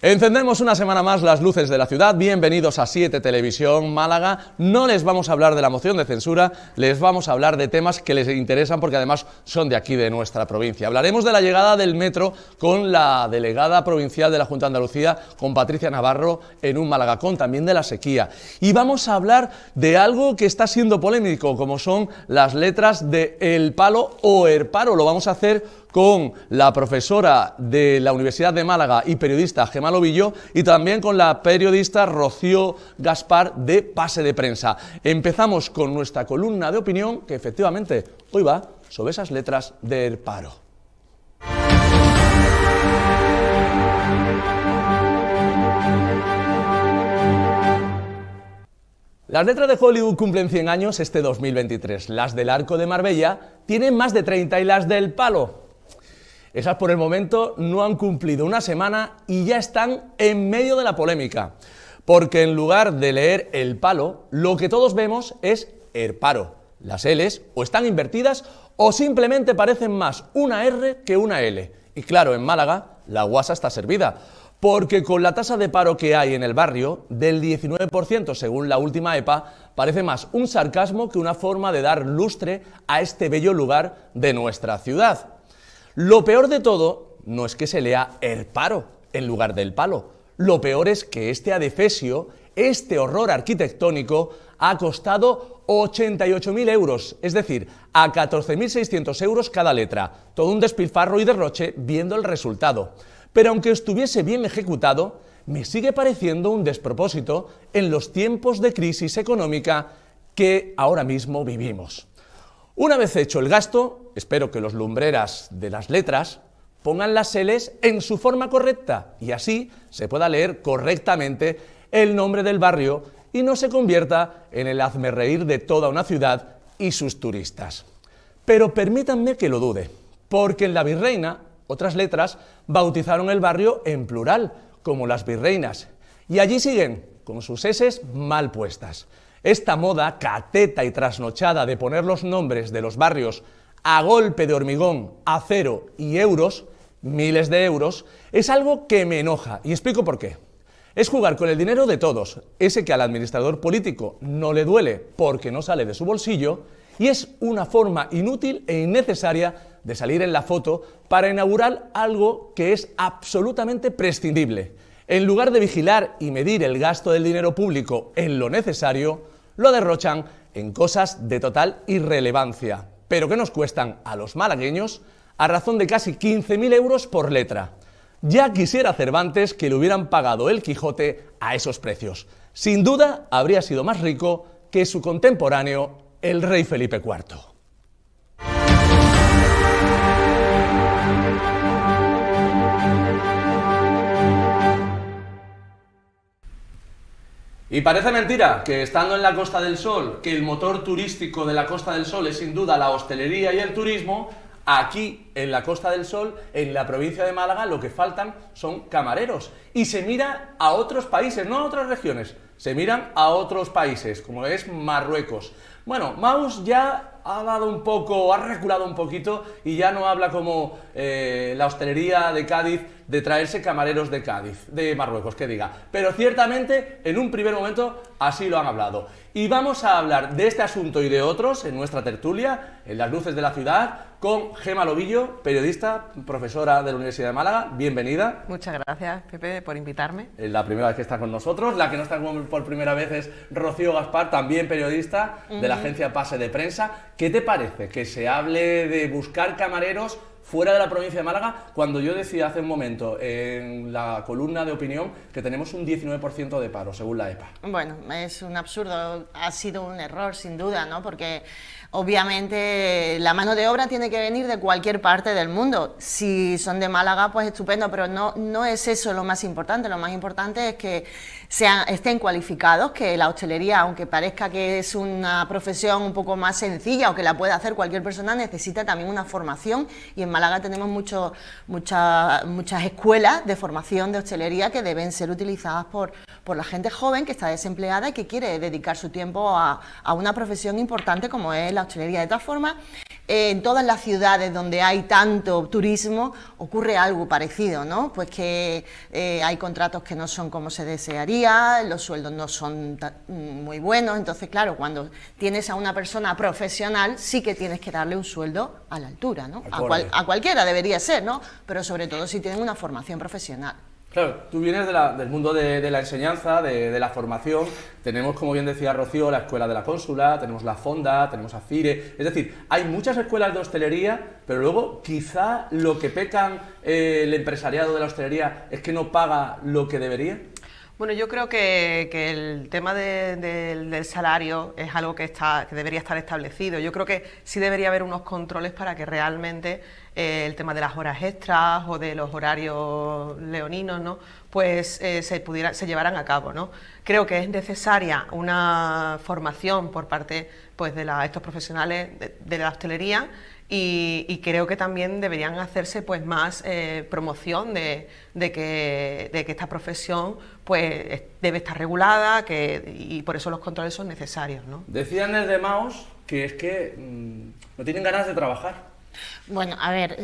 Encendemos una semana más las luces de la ciudad. Bienvenidos a 7 Televisión Málaga. No les vamos a hablar de la moción de censura, les vamos a hablar de temas que les interesan porque además son de aquí, de nuestra provincia. Hablaremos de la llegada del metro con la delegada provincial de la Junta de Andalucía, con Patricia Navarro, en un Malagacón, también de la sequía. Y vamos a hablar de algo que está siendo polémico, como son las letras de El Palo o Erparo. Lo vamos a hacer con la profesora de la Universidad de Málaga y periodista Gemma Lobillo y también con la periodista Rocío Gaspar de Pase de Prensa. Empezamos con nuestra columna de opinión que efectivamente hoy va sobre esas letras de Erparo. Las letras de Hollywood cumplen 100 años este 2023. Las del Arco de Marbella tienen más de 30 y las del Palo, esas por el momento no han cumplido una semana y ya están en medio de la polémica, porque en lugar de leer El Palo, lo que todos vemos es Erparo. Las L's o están invertidas o simplemente parecen más una R que una L. Y claro, en Málaga la guasa está servida, porque con la tasa de paro que hay en el barrio, del 19% según la última EPA, parece más un sarcasmo que una forma de dar lustre a este bello lugar de nuestra ciudad. Lo peor de todo no es que se lea Erparo en lugar del Palo. Lo peor es que este adefesio, este horror arquitectónico, ha costado 88.000 euros, es decir, a 14.600 euros cada letra. Todo un despilfarro y derroche viendo el resultado. Pero aunque estuviese bien ejecutado, me sigue pareciendo un despropósito en los tiempos de crisis económica que ahora mismo vivimos. Una vez hecho el gasto, espero que los lumbreras de las letras pongan las L's en su forma correcta y así se pueda leer correctamente el nombre del barrio y no se convierta en el hazmerreír de toda una ciudad y sus turistas. Pero permítanme que lo dude, porque en La Virreina otras letras bautizaron el barrio en plural, como las virreinas, y allí siguen con sus S's mal puestas. Esta moda cateta y trasnochada de poner los nombres de los barrios a golpe de hormigón, acero y euros, miles de euros, es algo que me enoja y explico por qué. Es jugar con el dinero de todos, ese que al administrador político no le duele porque no sale de su bolsillo, y es una forma inútil e innecesaria de salir en la foto para inaugurar algo que es absolutamente prescindible. En lugar de vigilar y medir el gasto del dinero público en lo necesario, lo derrochan en cosas de total irrelevancia, pero que nos cuestan a los malagueños a razón de casi 15.000 euros por letra. Ya quisiera Cervantes que le hubieran pagado el Quijote a esos precios. Sin duda habría sido más rico que su contemporáneo, el rey Felipe IV. Y parece mentira que estando en la Costa del Sol, que el motor turístico de la Costa del Sol es sin duda la hostelería y el turismo, aquí en la Costa del Sol, en la provincia de Málaga, lo que faltan son camareros. Y se mira a otros países, no a otras regiones, se miran a otros países, como es Marruecos. Bueno, Maus ya ha dado un poco, ha reculado un poquito y ya no habla como la hostelería de Cádiz de traerse camareros de Cádiz, de Marruecos, que diga. Pero ciertamente, en un primer momento, así lo han hablado. Y vamos a hablar de este asunto y de otros en nuestra tertulia, en las luces de la ciudad, con Gemma Lobillo, periodista, profesora de la Universidad de Málaga. Bienvenida. Muchas gracias, Pepe, por invitarme. Es la primera vez que está con nosotros. La que no está por primera vez es Rocío Gaspar, también periodista de la agencia Pase de Prensa. ¿Qué te parece que se hable de buscar camareros fuera de la provincia de Málaga, cuando yo decía hace un momento en la columna de opinión que tenemos un 19% de paro, según la EPA? Bueno, es un absurdo, ha sido un error sin duda, ¿no? Porque obviamente la mano de obra tiene que venir de cualquier parte del mundo. Si son de Málaga, pues estupendo, pero no es eso lo más importante. Lo más importante es que estén cualificados, que la hostelería, aunque parezca que es una profesión un poco más sencilla o que la puede hacer cualquier persona, necesita también una formación, y en Málaga tenemos muchas escuelas de formación de hostelería que deben ser utilizadas por la gente joven que está desempleada y que quiere dedicar su tiempo a una profesión importante como es la hostelería. De todas formas, En todas las ciudades donde hay tanto turismo ocurre algo parecido, ¿no? Pues que hay contratos que no son como se desearía, los sueldos no son muy buenos, entonces claro, cuando tienes a una persona profesional sí que tienes que darle un sueldo a la altura, ¿no? A cualquiera debería ser, ¿no? Pero sobre todo si tienen una formación profesional. Claro, tú vienes del mundo de la enseñanza, de la formación. Tenemos, como bien decía Rocío, la Escuela de la Cónsula, tenemos la Fonda, tenemos AFIRE. Es decir, hay muchas escuelas de hostelería, pero luego quizá lo que pecan el empresariado de la hostelería es que no paga lo que debería. Bueno, yo creo que el tema del salario es algo que debería estar establecido. Yo creo que sí debería haber unos controles para que realmente el tema de las horas extras o de los horarios leoninos, ¿no? Pues se llevaran a cabo, ¿no? Creo que es necesaria una formación por parte, pues, de estos profesionales de la hostelería. Y creo que también deberían hacerse, pues, más promoción de que esta profesión, pues, debe estar regulada, y por eso los controles son necesarios, ¿no? Decían desde Maos que es que no tienen ganas de trabajar. Bueno, a ver,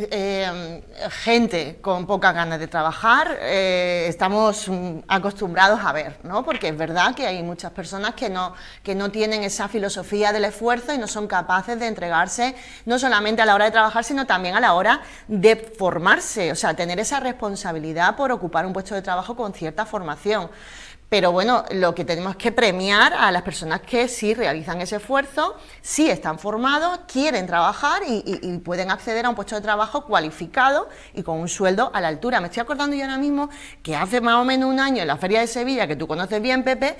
gente con pocas ganas de trabajar, estamos acostumbrados a ver, ¿no? Porque es verdad que hay muchas personas que no tienen esa filosofía del esfuerzo y no son capaces de entregarse no solamente a la hora de trabajar, sino también a la hora de formarse, o sea, tener esa responsabilidad por ocupar un puesto de trabajo con cierta formación. Pero bueno, lo que tenemos que premiar a las personas que sí realizan ese esfuerzo, sí están formados, quieren trabajar y pueden acceder a un puesto de trabajo cualificado y con un sueldo a la altura. Me estoy acordando yo ahora mismo que hace más o menos un año en la Feria de Sevilla, que tú conoces bien, Pepe,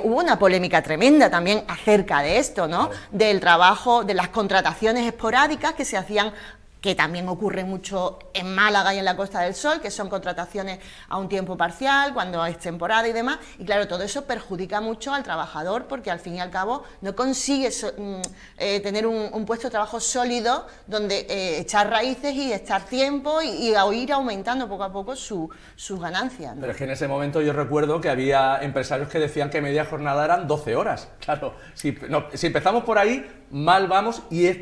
hubo una polémica tremenda también acerca de esto, ¿no? Del trabajo, de las contrataciones esporádicas que se hacían, que también ocurre mucho en Málaga y en la Costa del Sol, que son contrataciones a un tiempo parcial, cuando es temporada y demás, y claro, todo eso perjudica mucho al trabajador, porque al fin y al cabo no consigue tener un puesto de trabajo sólido donde echar raíces y estar tiempo y ir aumentando poco a poco sus ganancias, ¿no? Pero es que en ese momento yo recuerdo que había empresarios que decían que media jornada eran 12 horas. Claro, si empezamos por ahí, mal vamos, y es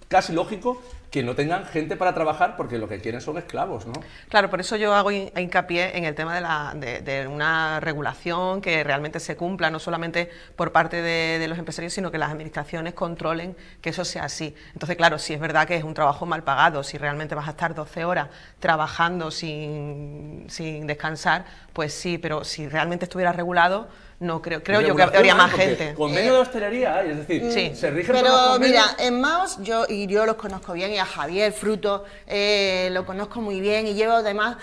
casi lógico que no tengan gente para trabajar porque lo que quieren son esclavos, ¿no? Claro, por eso yo hago hincapié en el tema de una regulación que realmente se cumpla, no solamente por parte de los empresarios, sino que las administraciones controlen que eso sea así. Entonces, claro, si es verdad que es un trabajo mal pagado, si realmente vas a estar 12 horas trabajando sin descansar, pues sí, pero si realmente estuviera regulado, no creo yo que habría más gente. Convenio de hostelería hay, es decir, sí, se rigen por pero los convenios. mira, en Maos yo los conozco bien, y a Javier Fruto lo conozco muy bien, y llevo además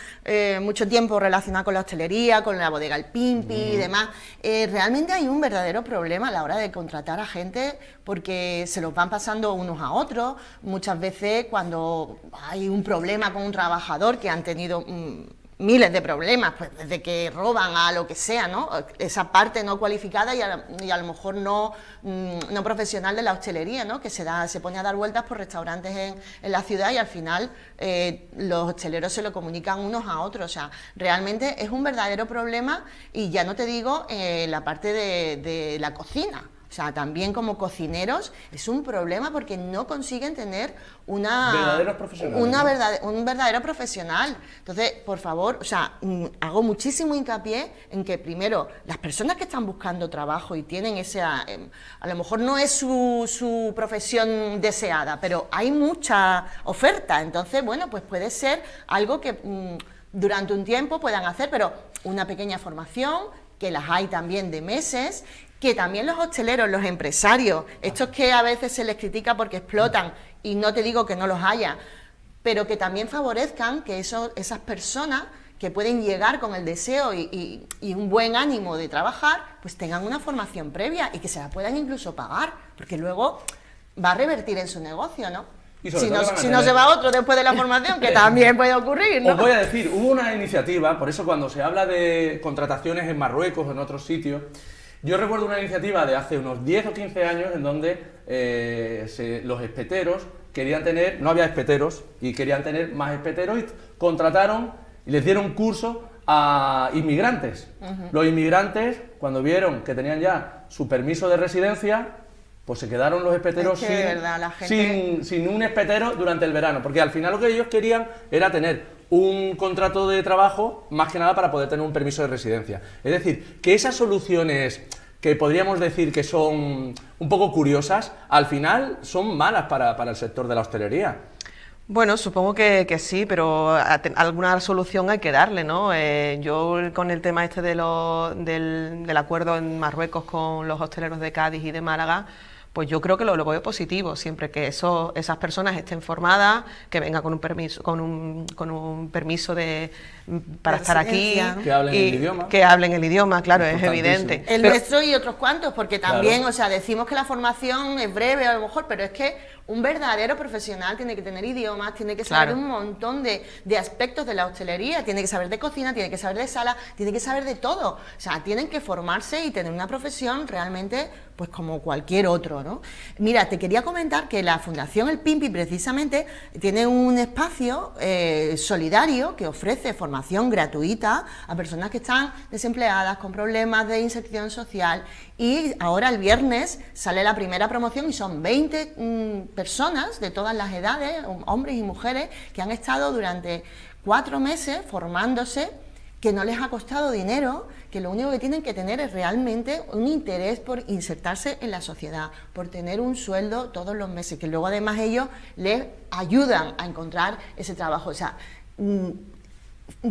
mucho tiempo relacionado con la hostelería, con la bodega El Pimpi y demás. Realmente hay un verdadero problema a la hora de contratar a gente, porque se los van pasando unos a otros. Muchas veces cuando hay un problema con un trabajador, que han tenido miles de problemas, pues desde que roban a lo que sea, ¿no? Esa parte no cualificada y a lo mejor no profesional de la hostelería, ¿no? Que se pone a dar vueltas por restaurantes en la ciudad, y al final los hosteleros se lo comunican unos a otros. O sea, realmente es un verdadero problema, y ya no te digo la parte de la cocina. O sea, también como cocineros es un problema, porque no consiguen tener un verdadero profesional. Entonces, por favor, o sea, hago muchísimo hincapié en que primero las personas que están buscando trabajo y tienen a lo mejor no es su profesión deseada, pero hay mucha oferta. Entonces, bueno, pues puede ser algo que durante un tiempo puedan hacer, pero una pequeña formación, que las hay también de meses, que también los hosteleros, los empresarios, estos que a veces se les critica porque explotan, y no te digo que no los haya, pero que también favorezcan que esas personas que pueden llegar con el deseo y un buen ánimo de trabajar, pues tengan una formación previa y que se la puedan incluso pagar, porque luego va a revertir en su negocio, ¿no? Si no se va otro después de la formación, que también puede ocurrir, ¿no? Os voy a decir, hubo una iniciativa, por eso cuando se habla de contrataciones en Marruecos o en otros sitios, yo recuerdo una iniciativa de hace unos 10 o 15 años en donde los espeteros querían tener, no había espeteros, y querían tener más espeteros, y contrataron y les dieron curso a inmigrantes. Los inmigrantes, cuando vieron que tenían ya su permiso de residencia, pues se quedaron los espeteros Es que, de verdad, la gente... sin un espetero durante el verano, porque al final lo que ellos querían era tener un contrato de trabajo, más que nada para poder tener un permiso de residencia. Es decir, que esas soluciones que podríamos decir que son un poco curiosas, al final son malas para el sector de la hostelería. Bueno, supongo que sí, pero alguna solución hay que darle, ¿no? Yo con el tema este del acuerdo en Marruecos con los hosteleros de Cádiz y de Málaga, pues yo creo que lo veo positivo, siempre que esas personas estén formadas, que vengan con un permiso, con un permiso para estar aquí. Que hablen el idioma. Que hablen el idioma, claro, es evidente. El nuestro y otros cuantos, porque también, Claro. o sea, decimos que la formación es breve a lo mejor, pero es que un verdadero profesional tiene que tener idiomas, tiene que saber Claro. un montón de aspectos de la hostelería, tiene que saber de cocina, tiene que saber de sala, tiene que saber de todo. O sea, tienen que formarse y tener una profesión realmente, pues como cualquier otro, ¿no? Mira, te quería comentar que la Fundación El Pimpi precisamente tiene un espacio solidario que ofrece formación gratuita a personas que están desempleadas, con problemas de inserción social, y ahora el viernes sale la primera promoción y son 20 personas de todas las edades, hombres y mujeres, que han estado durante 4 meses formándose, que no les ha costado dinero, que lo único que tienen que tener es realmente un interés por insertarse en la sociedad, por tener un sueldo todos los meses, que luego además ellos les ayudan a encontrar ese trabajo. O sea,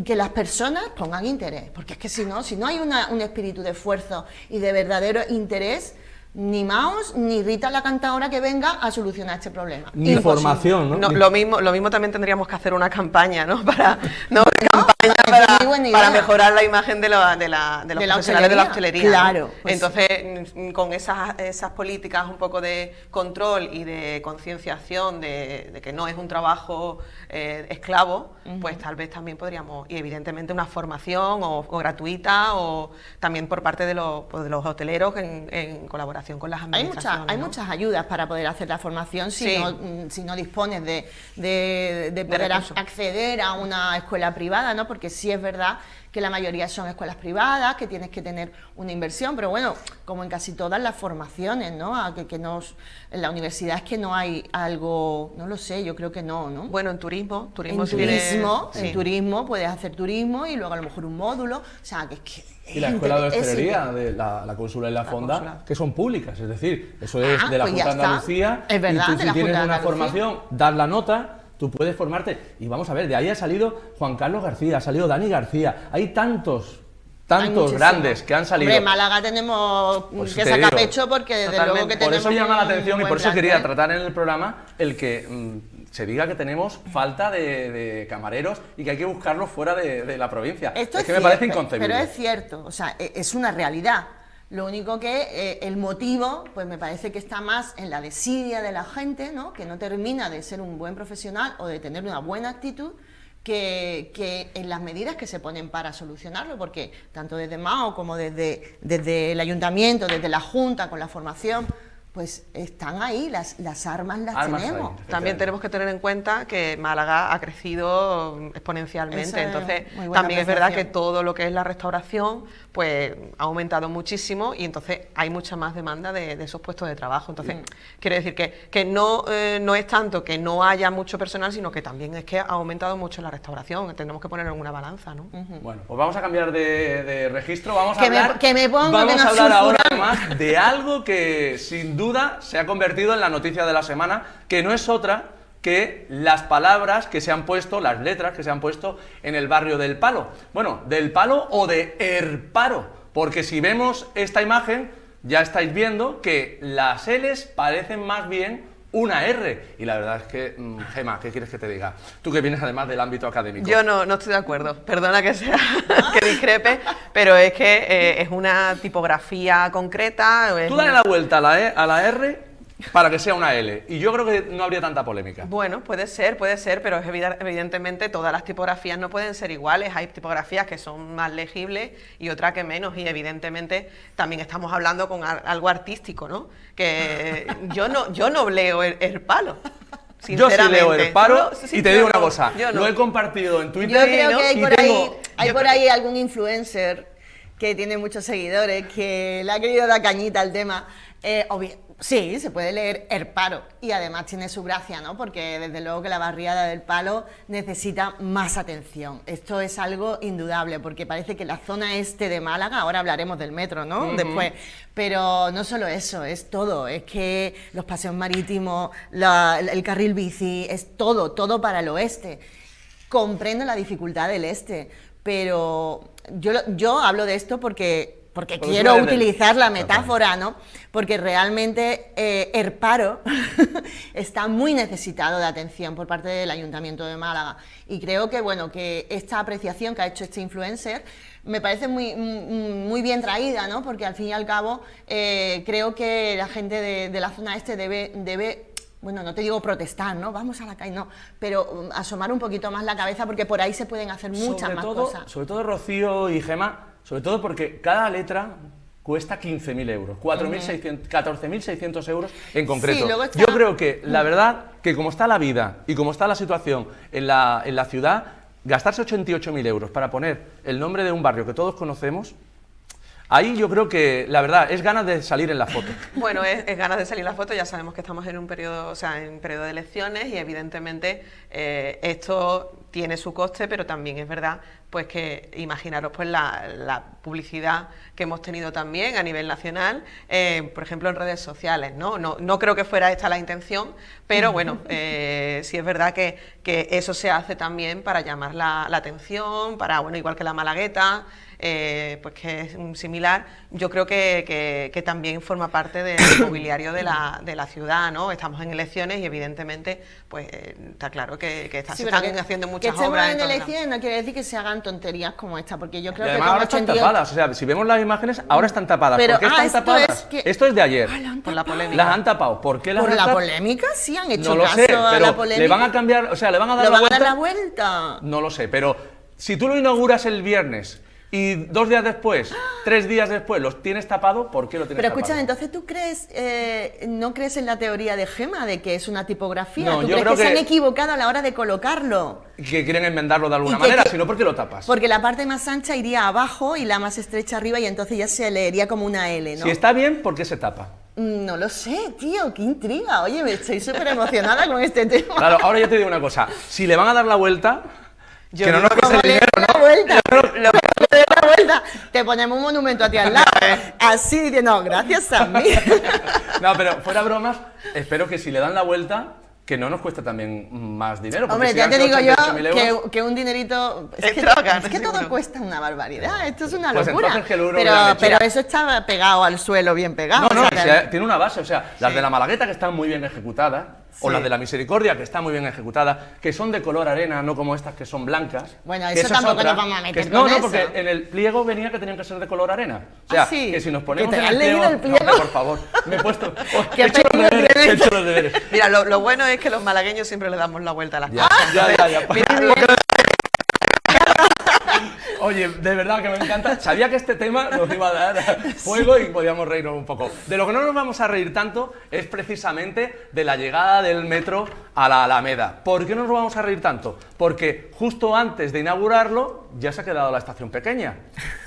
que las personas pongan interés, porque es que si no hay un espíritu de esfuerzo y de verdadero interés, ni Maos ni Rita la cantadora que venga a solucionar este problema. Ni Imposible. formación, ¿no? No, Ni- lo mismo también tendríamos que hacer una campaña, ¿no? Para es muy buena idea. para mejorar la imagen de los profesionales de la hostelería, ¿no? Claro, pues Entonces, con esas políticas un poco de control y de concienciación de que no es un trabajo esclavo, pues tal vez también podríamos, y evidentemente una formación o gratuita, o también por parte de los hoteleros en colaboración con las administraciones. Hay ¿no? muchas ayudas para poder hacer la formación si, Sí. si no dispones de poder recursos. acceder a una escuela privada, ¿no? Porque sí es verdad que la mayoría son escuelas privadas, que tienes que tener una inversión, pero bueno, como en casi todas las formaciones, ¿no? En la universidad es que no hay algo, no lo sé, yo creo que no, ¿no? Bueno, en turismo En sí tiene- turismo, sí. en turismo puedes hacer turismo y luego a lo mejor un módulo, o sea, que es que... Y la escuela de es hostelería de la Consular y la Fonda, Consular. que son públicas, es decir, eso es Ah, de la pues ya Junta de está. Andalucía, Es verdad, y tú de si la tienes Junta de una Andalucía. formación, das la nota, tú puedes formarte. Y vamos a ver, de ahí ha salido Juan Carlos García, ha salido Dani García, hay tantos muchísimos. grandes que han salido. Hombre, en Málaga tenemos Pues que te sacar digo, pecho porque desde totalmente. luego que Por tenemos eso llama la un atención y buen por eso quería plantel. tratar en el programa el que se diga que tenemos falta de camareros y que hay que buscarlos fuera de la provincia. Esto es que es me parece cierto, inconcebible. pero es cierto, o sea, es una realidad. Lo único que el motivo, pues me parece que está más en la desidia de la gente, ¿no? Que no termina de ser un buen profesional o de tener una buena actitud, que en las medidas que se ponen para solucionarlo, porque tanto desde MAO como desde el ayuntamiento, desde la Junta, con la formación, pues están ahí, las armas las Armas tenemos. hay. También tenemos que tener en cuenta que Málaga ha crecido exponencialmente, Esa es entonces muy buena también es verdad que apreciación. todo lo que es la restauración pues ha aumentado muchísimo y entonces hay mucha más demanda de esos puestos de trabajo. Entonces, quiero decir que no es tanto que no haya mucho personal, sino que también es que ha aumentado mucho la restauración, tenemos que ponerlo en una balanza, ¿no? Bueno, pues vamos a cambiar de registro, vamos a Que me- hablar, que me pongo, vamos que nos a hablar ahora sulfuran. más de algo que sin duda se ha convertido en la noticia de la semana, que no es otra que las palabras que se han puesto, las letras que se han puesto en el barrio del Palo. Bueno, del Palo o de Erparo, porque si vemos esta imagen ya estáis viendo que las L's parecen más bien una R. Y la verdad es que, Gemma, ¿qué quieres que te diga? Tú que vienes además del ámbito académico. Yo no estoy de acuerdo, perdona que sea que discrepe, pero es que es una tipografía concreta. Tú dale la vuelta a a la R para que sea una L. Y yo creo que no habría tanta polémica. Bueno, puede ser, pero es evidentemente todas las tipografías no pueden ser iguales. Hay tipografías que son más legibles y otras que menos. Y evidentemente también estamos hablando con algo artístico, ¿no? Que yo no leo el palo. Yo sí leo el paro Sí, y te yo digo una no, cosa, yo no. lo he compartido en Twitter. Yo creo que y tengo- hay por ahí algún influencer que tiene muchos seguidores, que le ha querido dar cañita al tema. Sí, se puede leer Herparo y además tiene su gracia, ¿no? Porque desde luego que la barriada del Palo necesita más atención. Esto es algo indudable, porque parece que la zona este de Málaga, ahora hablaremos del metro, ¿no? Después, pero no solo eso, es todo. Es que los paseos marítimos, el carril bici, es todo para el oeste. Comprendo la dificultad del este, pero yo hablo de esto porque quiero utilizar la metáfora, ¿no? Porque realmente Herparo está muy necesitado de atención por parte del Ayuntamiento de Málaga. Y creo que, bueno, que esta apreciación que ha hecho este influencer me parece muy bien traída, ¿no? Porque al fin y al cabo creo que la gente de la zona este debe, bueno, no te digo protestar, ¿no? Vamos a la calle, no, pero asomar un poquito más la cabeza porque por ahí se pueden hacer muchas más cosas. Sobre todo, Rocío y Gemma, sobre todo porque cada letra cuesta 15.000 euros, 14.600 euros en concreto. Sí, luego está... Yo creo que, la verdad, que como está la vida y como está la situación en la ciudad, gastarse 88.000 euros para poner el nombre de un barrio que todos conocemos, ahí yo creo que, la verdad, es ganas de salir en la foto. Bueno, es ganas de salir en la foto, ya sabemos que estamos en un periodo, o sea, en periodo de elecciones y evidentemente esto tiene su coste, pero también es verdad pues que imaginaros pues la publicidad que hemos tenido también a nivel nacional, por ejemplo en redes sociales, no creo que fuera esta la intención, pero bueno, sí es verdad que eso se hace también para llamar la atención, para, bueno, igual que la Malagueta, pues que es similar, yo creo que también forma parte del mobiliario de la ciudad, ¿no? Estamos en elecciones y evidentemente pues está claro que se están haciendo muchas obras. Que estemos en elecciones no quiere decir que se hagan tonterías como esta, porque yo creo y que además ahora están tapadas, o sea, si vemos las imágenes, ahora están tapadas. Pero, ¿por qué están tapadas? Esto es de ayer. Por la polémica. Las han tapado. ¿Por qué las han tapado? ¿Por la polémica? Sí han hecho no lo caso sé, a pero la polémica. le van a cambiar, o sea, le van a dar la vuelta. No lo sé, pero si tú lo inauguras el viernes y 2 días después, 3 días después los tienes tapado, ¿por qué lo tienes tapado? Pero escúchame, entonces tú crees, ¿no crees en la teoría de Gemma de que es una tipografía? No, ¿Tú yo crees creo que se han equivocado a la hora de colocarlo? Que quieren enmendarlo de alguna manera, si no, ¿por qué lo tapas? Porque la parte más ancha iría abajo y la más estrecha arriba y entonces ya se leería como una L, ¿no? Si está bien, ¿por qué se tapa? No lo sé, tío, qué intriga. Oye, me estoy súper emocionada con este tema. Claro, ahora yo te digo una cosa, si le van a dar la vuelta... que no nos cueste el dinero, ¿no? Te ponemos un monumento a ti al lado, así diciendo, gracias a mí. No, pero fuera bromas, espero que si le dan la vuelta, que no nos cueste también más dinero. Hombre, si ya te digo yo que un dinerito... Es que todo cuesta una barbaridad, esto es una locura. Entonces que el euro pero eso está pegado al suelo, bien pegado. No, o sea, tiene una base, o sea, las de la Malagueta que están muy bien ejecutadas, o las de la Misericordia que están muy bien ejecutadas, que son de color arena, no como estas que son blancas. Bueno, eso tampoco nos vamos a meter con eso. No, porque en el pliego venía que tenían que ser de color arena. O sea, que si nos ponemos en el pliego... No, por favor, me he puesto... he hecho los deberes. Mira, lo bueno es que los malagueños siempre le damos la vuelta a las cosas. Ya. Oye, de verdad que me encanta. Sabía que este tema nos iba a dar fuego y podíamos reírnos un poco. De lo que no nos vamos a reír tanto es precisamente de la llegada del metro a la Alameda. ¿Por qué no nos vamos a reír tanto? Porque justo antes de inaugurarlo ya se ha quedado la estación pequeña.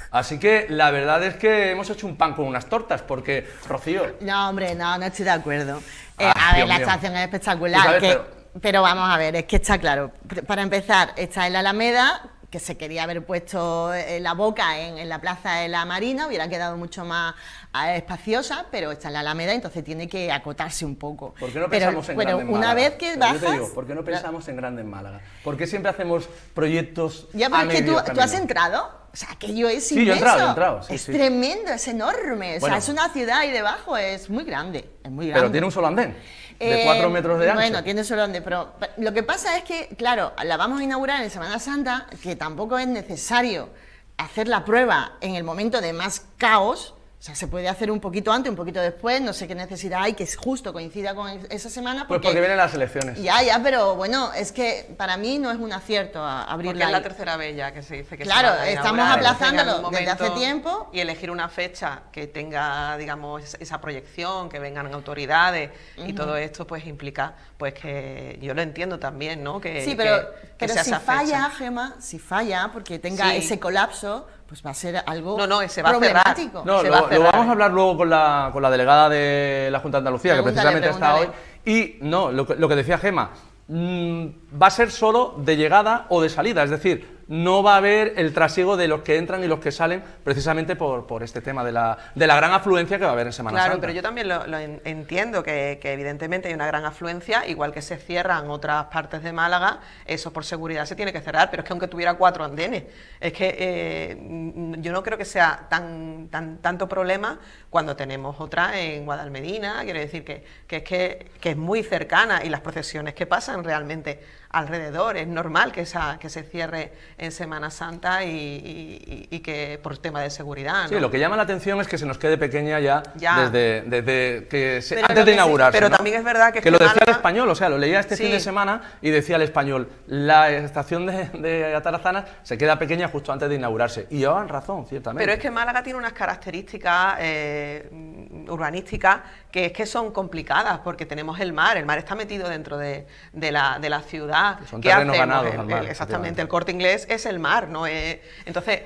Así que la verdad es que hemos hecho un pan con unas tortas, porque, Rocío... No, hombre, no estoy de acuerdo. A ver, la estación es espectacular, pero vamos a ver, es que está claro. Para empezar, está en la Alameda, que se quería haber puesto la Boca en la Plaza de la Marina, hubiera quedado mucho más espaciosa, pero está en la Alameda, entonces tiene que acotarse un poco. ¿Por qué no pensamos en grande en Málaga? Una vez que bajas... Yo te digo, ¿por qué no pensamos en grande en Málaga? ¿Por qué siempre hacemos proyectos ya, pero es que tú has entrado, o sea, aquello es inmenso. Sí, yo he entrado. Sí, es tremendo, es enorme, o sea, es una ciudad ahí debajo, es muy grande, Pero tiene un solo andén. De 4 metros de ancho. Bueno, tiene solo andén, pero lo que pasa es que, claro, la vamos a inaugurar en Semana Santa, que tampoco es necesario hacer la prueba en el momento de más caos. O sea, se puede hacer un poquito antes, un poquito después, no sé qué necesidad hay, que justo coincida con esa semana. Pues porque vienen las elecciones. Ya, pero bueno, es que para mí no es un acierto abrirla. Porque es la tercera vez ya que se dice que claro, se va a estamos aplazándolo desde hace tiempo. Y elegir una fecha que tenga, digamos, esa proyección, que vengan autoridades y todo esto, pues implica, pues que yo lo entiendo también, ¿no? Sí, pero si falla, Gemma, si falla, porque tenga ese colapso, pues va a ser algo No, se va a cerrar. problemático. No, Se va a lo cerrar. vamos a hablar luego con la delegada de la Junta de Andalucía, que precisamente está hoy. Pregúntale. Y no, lo que decía Gemma, va a ser solo de llegada o de salida, es decir, no va a haber el trasiego de los que entran y los que salen, precisamente por este tema de la gran afluencia que va a haber en Semana Claro, Santa. pero yo también lo entiendo, que evidentemente hay una gran afluencia, igual que se cierran otras partes de Málaga, eso por seguridad se tiene que cerrar, pero es que aunque tuviera 4 andenes, es que yo no creo que sea tanto problema cuando tenemos otra en Guadalmedina, quiero decir que es muy cercana, y las procesiones que pasan realmente alrededor, es normal que se cierre en Semana Santa y que por tema de seguridad, ¿no? Sí, lo que llama la atención es que se nos quede pequeña ya. Desde que Pero antes de inaugurarse. pero ¿no? también es verdad que lo decía el Málaga- Español, o sea, lo leía este fin de semana y decía el Español, la estación de Atarazanas se queda pequeña justo antes de inaugurarse. Y llevaban razón, ciertamente. Pero es que Málaga tiene unas características urbanísticas que es que son complicadas, porque tenemos el mar está metido dentro de la ciudad. Son ¿Qué terrenos hacemos? ganados al mar, Exactamente, el Corte Inglés es el mar, ¿no? Entonces,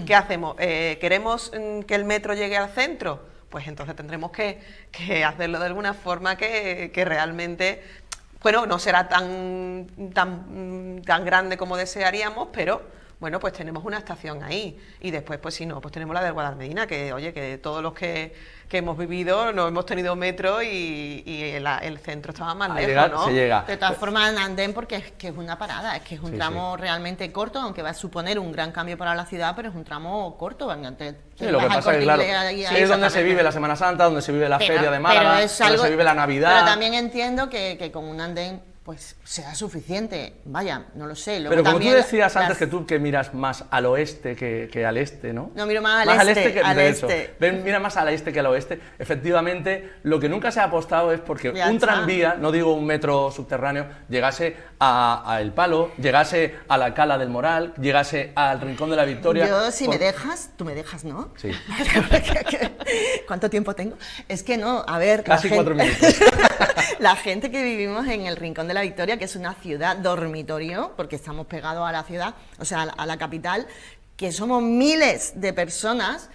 ¿qué hacemos? ¿Queremos que el metro llegue al centro? Pues entonces tendremos que hacerlo de alguna forma que realmente, bueno, no será tan grande como desearíamos, pero bueno, pues tenemos una estación ahí, y después, pues si no, pues tenemos la del Guadalmedina, que oye, que todos los que hemos vivido no hemos tenido metro y el centro estaba más Al lejos, llegar, ¿no? se llega. De todas formas, en andén, porque es que es una parada, es que es un Sí, tramo realmente corto, aunque va a suponer un gran cambio para la ciudad, pero es un tramo corto. Sí, lo que pasa es que, claro, es donde se vive la Semana Santa, donde se vive la feria de Málaga, donde se vive la Navidad. Pero también entiendo que con un andén pues sea suficiente, vaya, no lo sé. Luego Pero como tú también decías antes que tú que miras más al oeste que al este, ¿no? No, miro más al este, que al de hecho. este. Mira más al este que al oeste. Efectivamente, lo que nunca se ha apostado es porque Ya un está. tranvía, no digo un metro subterráneo, llegase a El Palo, llegase a la Cala del Moral, llegase al Rincón de la Victoria. Yo, si me dejas, tú me dejas, ¿no? Sí. ¿Cuánto tiempo tengo? Es que no, a ver... Casi la 4 gente- minutos. La gente que vivimos en el Rincón de la Victoria, que es una ciudad dormitorio, porque estamos pegados a la ciudad, o sea, a la capital, que somos miles de personas,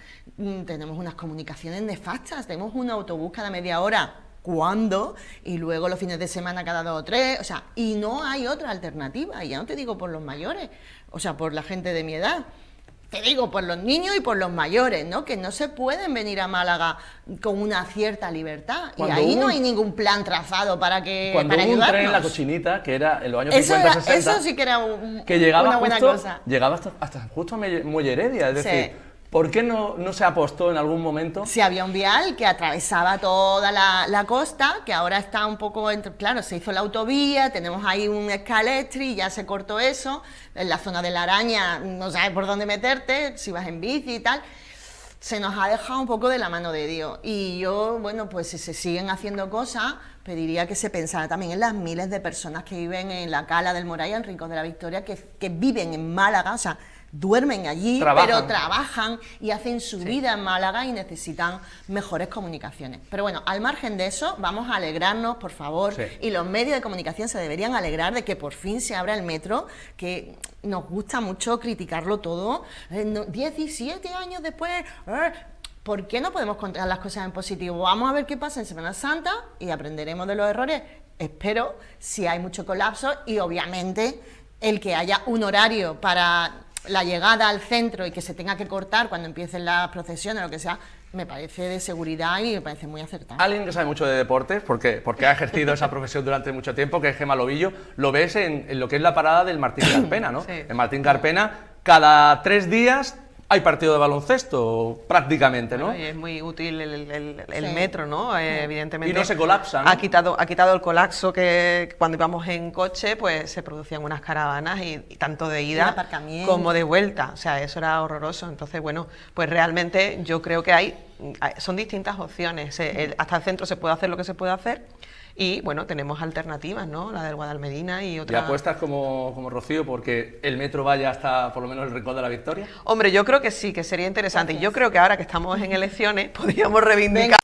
tenemos unas comunicaciones nefastas, tenemos un autobús cada media hora, ¿cuándo? Y luego los fines de semana cada 2 o 3, o sea, y no hay otra alternativa, y ya no te digo por los mayores, o sea, por la gente de mi edad. Te digo, por los niños y por los mayores, ¿no? Que no se pueden venir a Málaga con una cierta libertad. Cuando y ahí hubo no un- hay ningún plan trazado para Cuando para hubo un tren en la ayudarnos. Cochinita, que era en los años Eso, 50-60, eso sí que era que llegaba una buena justo, cosa. llegaba hasta justo a Muelle Heredia, es Sí. decir, ¿por qué no se apostó en algún momento? Sí, había un vial que atravesaba toda la costa, que ahora está un poco... Claro, se hizo la autovía, tenemos ahí un escaletri, ya se cortó eso. En la zona de la Araña no sabes por dónde meterte, si vas en bici y tal. Se nos ha dejado un poco de la mano de Dios. Y yo, bueno, pues si se siguen haciendo cosas, pediría que se pensara también en las miles de personas que viven en la Cala del Moral y en Rincón de la Victoria, que viven en Málaga, o sea, duermen allí, Trabajan. pero trabajan y hacen su vida en Málaga y necesitan mejores comunicaciones. Pero bueno, al margen de eso, vamos a alegrarnos, por favor, Sí. y los medios de comunicación se deberían alegrar de que por fin se abra el metro, que nos gusta mucho criticarlo todo. 17 años después... ¿Por qué no podemos contar las cosas en positivo? Vamos a ver qué pasa en Semana Santa y aprenderemos de los errores. Espero, si hay mucho colapso, y obviamente el que haya un horario para la llegada al centro y que se tenga que cortar cuando empiecen las procesiones o lo que sea, me parece de seguridad y me parece muy acertado. Alguien que sabe mucho de deportes, porque ha ejercido esa profesión durante mucho tiempo, que es Gemma Lobillo, lo ves en lo que es la parada del Martín Carpena, ¿no? Sí. En Martín Carpena, cada 3 días hay partido de baloncesto, prácticamente, ¿no? Bueno, y es muy útil el Sí. metro, ¿no? Evidentemente. Y no se colapsa, ¿no? Ha quitado el colapso que cuando íbamos en coche, pues se producían unas caravanas y tanto de El ida aparcamiento. como de vuelta. O sea, eso era horroroso. Entonces, bueno, pues realmente yo creo que son distintas opciones. Hasta el centro se puede hacer lo que se puede hacer. y bueno, tenemos alternativas, ¿no? La del Guadalmedina y otras. ¿Y apuestas como Rocío porque el metro vaya hasta por lo menos el Rincón de la Victoria? Hombre, yo creo que sí, que sería interesante. Y yo creo que ahora que estamos en elecciones podríamos reivindicar,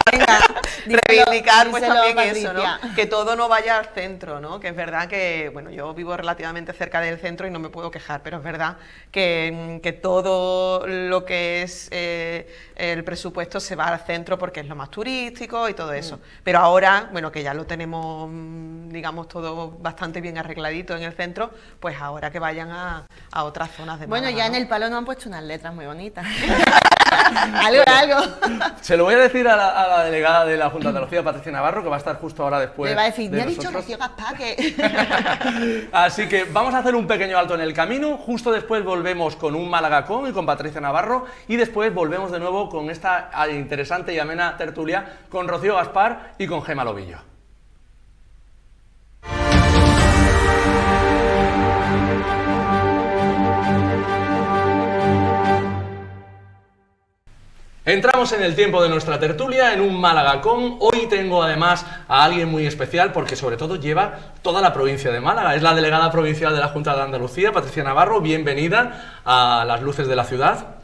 reivindicar pues díselo, también Patricia. eso, ¿no? Que todo no vaya al centro, ¿no? Que es verdad que, bueno, yo vivo relativamente cerca del centro y no me puedo quejar, pero es verdad que todo lo que es el presupuesto se va al centro porque es lo más turístico y todo eso. Pero ahora, bueno, que ya lo tenemos, digamos, todo bastante bien arregladito en el centro, pues ahora que vayan a otras zonas de Bueno, Málaga, ya ¿no? en el palo nos han puesto unas letras muy bonitas. algo. Se lo voy a decir a la delegada de la Junta de Andalucía, Patricia Navarro, que va a estar justo ahora después. Me va a decir, de me ha dicho nosotros. Rocío Gaspar que... Así que vamos a hacer un pequeño alto en el camino, justo después volvemos con un Málaga.com y con Patricia Navarro y después volvemos de nuevo con esta interesante y amena tertulia con Rocío Gaspar y con Gemma Lobillo. Entramos en el tiempo de nuestra tertulia en un Málaga.com. Hoy tengo además a alguien muy especial porque sobre todo lleva toda la provincia de Málaga. Es la delegada provincial de la Junta de Andalucía, Patricia Navarro. Bienvenida a las luces de la ciudad.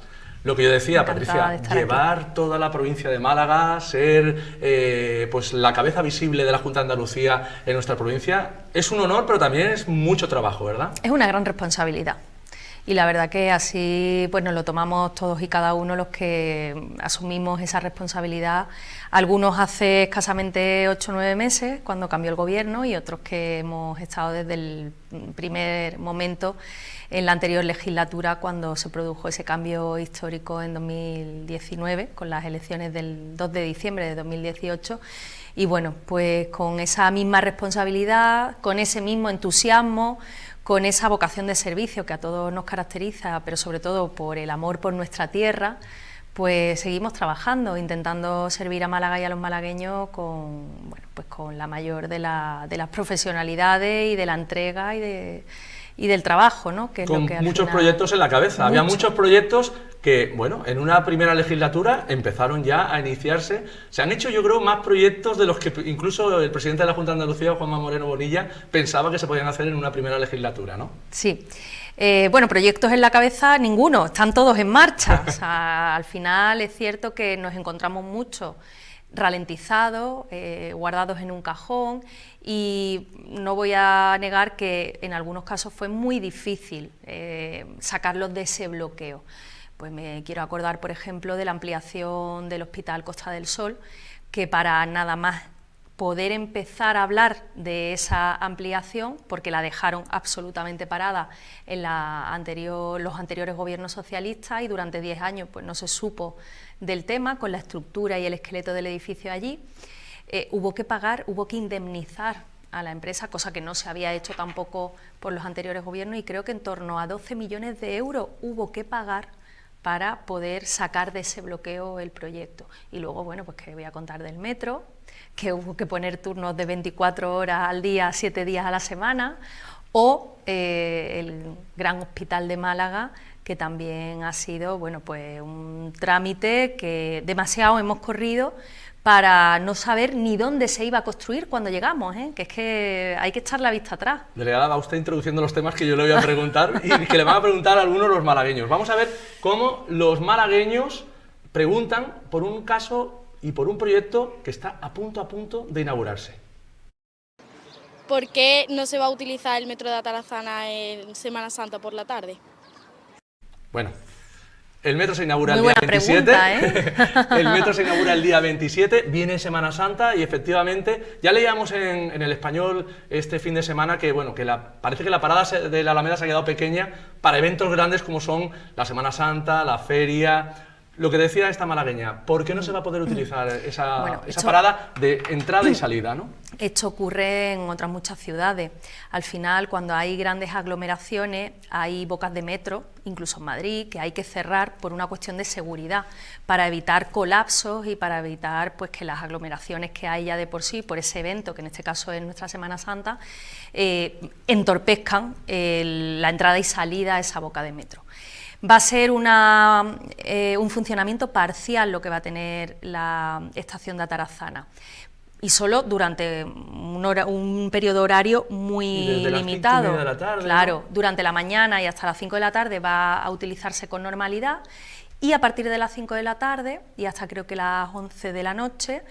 Lo que yo decía, Patricia, llevar toda la provincia de Málaga, ser pues la cabeza visible de la Junta de Andalucía en nuestra provincia, es un honor, pero también es mucho trabajo, ¿verdad? Es una gran responsabilidad. Y la verdad que así pues nos lo tomamos todos y cada uno los que asumimos esa responsabilidad. Algunos hace escasamente 8 o 9 meses, cuando cambió el gobierno, y otros que hemos estado desde el primer momento en la anterior legislatura, cuando se produjo ese cambio histórico en 2019, con las elecciones del 2 de diciembre de 2018. Y bueno, pues con esa misma responsabilidad, con ese mismo entusiasmo, con esa vocación de servicio que a todos nos caracteriza, pero sobre todo por el amor por nuestra tierra, pues seguimos trabajando, intentando servir a Málaga y a los malagueños con, bueno, pues con la mayor de las profesionalidades y de la entrega y del trabajo, ¿no? Que es con lo que al muchos final... proyectos en la cabeza. Había muchos proyectos que, bueno, en una primera legislatura empezaron ya a iniciarse. Se han hecho, yo creo, más proyectos de los que incluso el presidente de la Junta de Andalucía, Juanma Moreno Bonilla, pensaba que se podían hacer en una primera legislatura, ¿no? Sí. Bueno, proyectos en la cabeza, ninguno, están todos en marcha. O sea, al final es cierto que nos encontramos mucho ralentizados, guardados en un cajón, y no voy a negar que en algunos casos fue muy difícil sacarlos de ese bloqueo. Pues me quiero acordar, por ejemplo, de la ampliación del Hospital Costa del Sol, que para nada más poder empezar a hablar de esa ampliación, porque la dejaron absolutamente parada en los anteriores gobiernos socialistas, y durante 10 años pues no se supo del tema, con la estructura y el esqueleto del edificio allí, hubo que pagar, hubo que indemnizar a la empresa, cosa que no se había hecho tampoco por los anteriores gobiernos, y creo que en torno a 12 millones de euros hubo que pagar para poder sacar de ese bloqueo el proyecto. Y luego, bueno, pues que voy a contar del metro, que hubo que poner turnos de 24 horas al día, 7 días a la semana, o el Gran Hospital de Málaga, que también ha sido, bueno, pues un trámite que demasiado hemos corrido para no saber ni dónde se iba a construir cuando llegamos, que es que hay que echar la vista atrás. Delegada, va usted introduciendo los temas que yo le voy a preguntar y que le van a preguntar a algunos los malagueños. Vamos a ver cómo los malagueños preguntan por un caso y por un proyecto que está a punto de inaugurarse. ¿Por qué no se va a utilizar el metro de Atarazana en Semana Santa por la tarde? Bueno, el metro se inaugura Muy el día buena 27. Pregunta, El metro se inaugura el día 27, viene Semana Santa y efectivamente ya leíamos en El Español este fin de semana que, bueno, que parece que la parada de la Alameda se ha quedado pequeña para eventos grandes como son la Semana Santa, la feria. Lo que decía esta malagueña, ¿por qué no se va a poder utilizar esa parada de entrada y salida, ¿no? Esto ocurre en otras muchas ciudades. Al final, cuando hay grandes aglomeraciones, hay bocas de metro, incluso en Madrid, que hay que cerrar por una cuestión de seguridad, para evitar colapsos y para evitar pues que las aglomeraciones que hay ya de por sí, por ese evento, que en este caso es nuestra Semana Santa, entorpezcan la entrada y salida a esa boca de metro. Va a ser un funcionamiento parcial lo que va a tener la estación de Atarazana. y solo durante un periodo horario muy desde limitado. Las 5:30 de la tarde, claro, ¿no? durante la mañana y hasta las 5 de la tarde va a utilizarse con normalidad, y a partir de las 5 de la tarde y hasta creo que las 11 de la noche,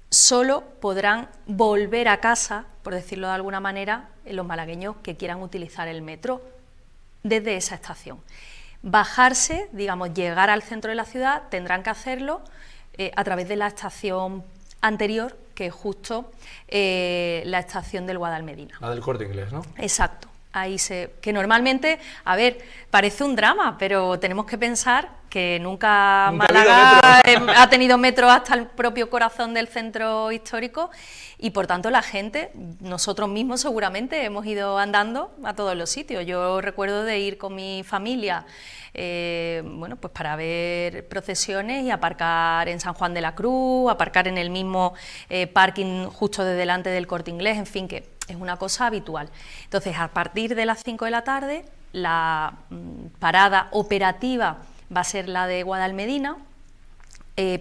solo podrán volver a casa, por decirlo de alguna manera, los malagueños que quieran utilizar el metro desde esa estación. Bajarse, digamos, llegar al centro de la ciudad, tendrán que hacerlo a través de la estación anterior, que es justo la estación del Guadalmedina. La del Corte Inglés, ¿no? Exacto. Que normalmente, a ver, parece un drama, pero tenemos que pensar que nunca Málaga ha tenido metro hasta el propio corazón del centro histórico, y por tanto la gente, nosotros mismos seguramente hemos ido andando a todos los sitios. Yo recuerdo de ir con mi familia bueno, pues para ver procesiones y aparcar en San Juan de la Cruz, aparcar en el mismo parking justo de delante del Corte Inglés, en fin, que es una cosa habitual. Entonces, a partir de las 5 de la tarde, la parada operativa va a ser la de Guadalmedina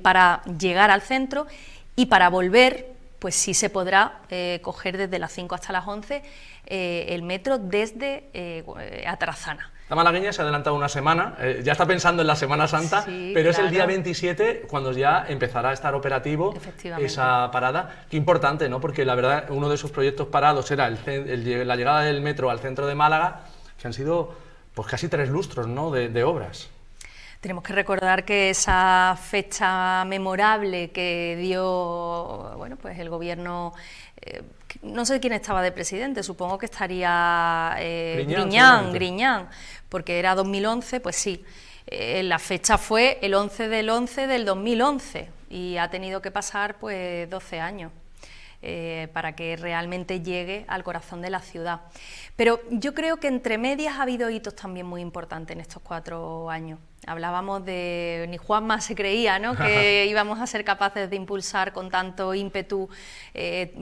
para llegar al centro, y para volver, pues sí se podrá coger desde las 5 hasta las 11 el metro desde Atrazana. La malagueña se ha adelantado una semana, ya está pensando en la Semana Santa, Sí, pero claro. es el día 27 cuando ya empezará a estar operativo esa parada. Qué importante, ¿no? Porque la verdad, uno de esos proyectos parados era la llegada del metro al centro de Málaga, que han sido pues casi 3 lustros, ¿no?, de obras. Tenemos que recordar que esa fecha memorable que dio, bueno, pues el gobierno, no sé quién estaba de presidente, supongo que estaría Griñán, porque era 2011, pues sí, la fecha fue el 11 del 11 del 2011 y ha tenido que pasar pues 12 años. Para que realmente llegue al corazón de la ciudad. Pero yo creo que entre medias ha habido hitos también muy importantes en estos 4 años. Hablábamos de, ni Juanma se creía, ¿no?, que íbamos a ser capaces de impulsar con tanto ímpetu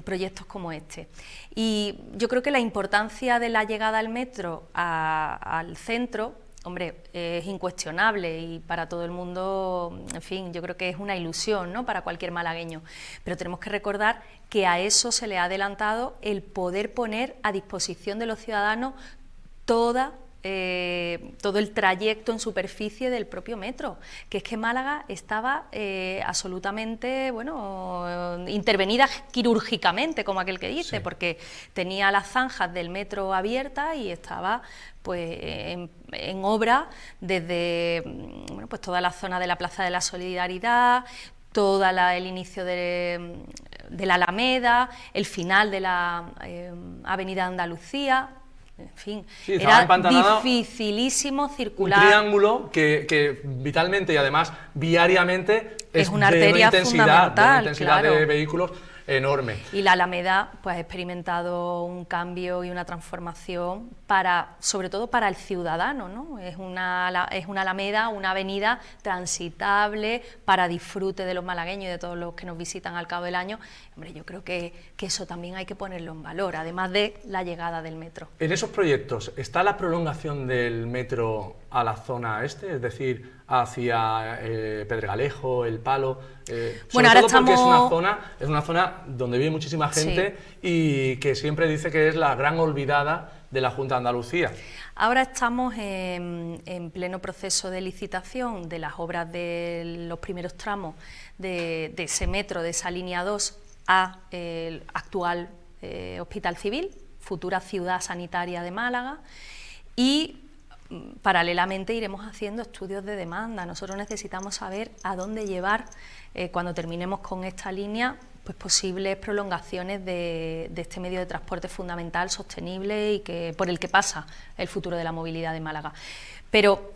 proyectos como este. Y yo creo que la importancia de la llegada al metro al centro, hombre, es incuestionable, y para todo el mundo, en fin, yo creo que es una ilusión, ¿no?, para cualquier malagueño. Pero tenemos que recordar que a eso se le ha adelantado el poder poner a disposición de los ciudadanos todo el trayecto en superficie del propio metro, que es que Málaga estaba absolutamente, bueno, intervenida quirúrgicamente, como aquel que dice, sí, porque tenía las zanjas del metro abiertas y estaba pues en obra desde, bueno, pues toda la zona de la Plaza de la Solidaridad, todo el inicio de la Alameda, el final de la Avenida Andalucía. En fin, sí, era dificilísimo circular. Un triángulo que vitalmente y además viariamente es una arteria fundamental, de intensidad claro, de vehículos enorme. Y la Alameda pues ha experimentado un cambio y una transformación sobre todo para el ciudadano, ¿no? Es una Alameda, una avenida transitable para disfrute de los malagueños y de todos los que nos visitan al cabo del año. Hombre, yo creo que eso también hay que ponerlo en valor, además de la llegada del metro. En esos proyectos, ¿está la prolongación del metro a la zona este? Es decir, hacia Pedregalejo, El Palo, bueno, sobre ahora todo porque estamos... es una zona donde vive muchísima gente, sí, y que siempre dice que es la gran olvidada de la Junta de Andalucía. Ahora estamos en pleno proceso de licitación de las obras de los primeros tramos de ese metro, de esa línea 2 a el actual Hospital Civil, futura ciudad sanitaria de Málaga, y paralelamente iremos haciendo estudios de demanda. Nosotros necesitamos saber a dónde llevar, cuando terminemos con esta línea, pues posibles prolongaciones de este medio de transporte fundamental, sostenible y por el que pasa el futuro de la movilidad de Málaga. Pero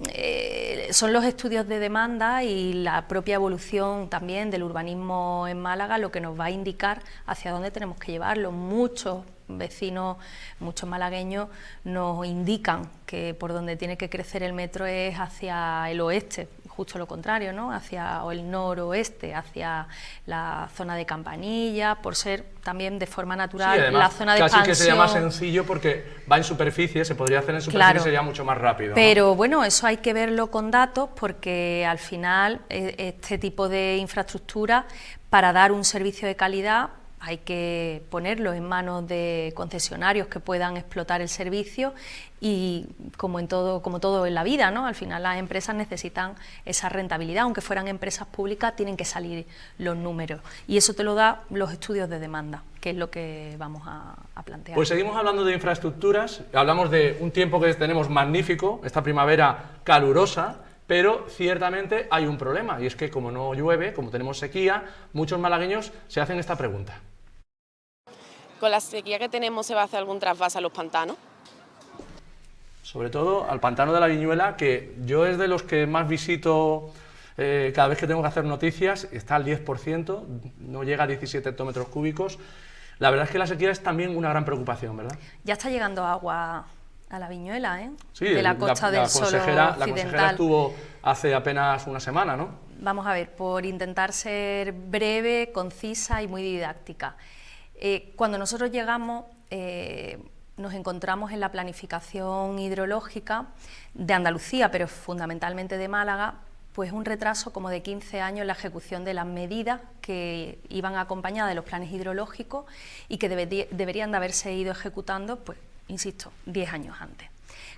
son los estudios de demanda y la propia evolución también del urbanismo en Málaga lo que nos va a indicar hacia dónde tenemos que llevarlo. Muchos vecinos, muchos malagueños nos indican que por donde tiene que crecer el metro es hacia el oeste, justo lo contrario, ¿no?, hacia el noroeste, hacia la zona de Campanilla, por ser también de forma natural, sí, además, la zona de expansión. Casi que sería más sencillo porque va en superficie, se podría hacer en superficie, claro, y sería mucho más rápido, pero ¿no? Bueno, eso hay que verlo con datos porque al final este tipo de infraestructura Para dar un servicio de calidad hay que ponerlo en manos de concesionarios que puedan explotar el servicio y como todo en la vida, ¿no? Al final las empresas necesitan esa rentabilidad, aunque fueran empresas públicas tienen que salir los números y eso te lo da los estudios de demanda, que es lo que vamos a plantear. Pues seguimos hablando de infraestructuras, hablamos de un tiempo que tenemos magnífico, esta primavera calurosa, pero ciertamente hay un problema y es que como no llueve, como tenemos sequía, muchos malagueños se hacen esta pregunta. ¿Con la sequía que tenemos se va a hacer algún trasvase a los pantanos? Sobre todo al pantano de la Viñuela, que yo es de los que más visito cada vez que tengo que hacer noticias, está al 10%, no llega a 17 hectómetros cúbicos. La verdad es que la sequía es también una gran preocupación, ¿verdad? Ya está llegando agua a la Viñuela, ¿eh? Sí, de la costa del Sol occidental. La consejera estuvo hace apenas una semana, ¿no? Vamos a ver, por intentar ser breve, concisa y muy didáctica. Cuando nosotros llegamos, nos encontramos en la planificación hidrológica de Andalucía, pero fundamentalmente de Málaga, pues un retraso como de 15 años en la ejecución de las medidas que iban acompañadas de los planes hidrológicos y que deberían de haberse ido ejecutando, pues, insisto, 10 años antes.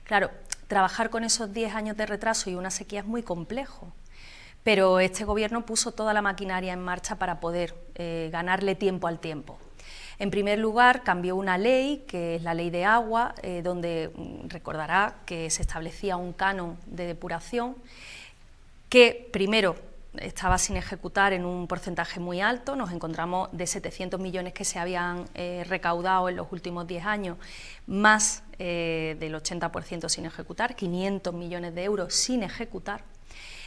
Claro, trabajar con esos 10 años de retraso y una sequía es muy complejo, pero este gobierno puso toda la maquinaria en marcha para poder ganarle tiempo al tiempo. En primer lugar, cambió una ley, que es la Ley de Agua, donde recordará que se establecía un canon de depuración que primero estaba sin ejecutar en un porcentaje muy alto. Nos encontramos de 700 millones que se habían recaudado en los últimos 10 años, más del 80% sin ejecutar, 500 millones de euros sin ejecutar,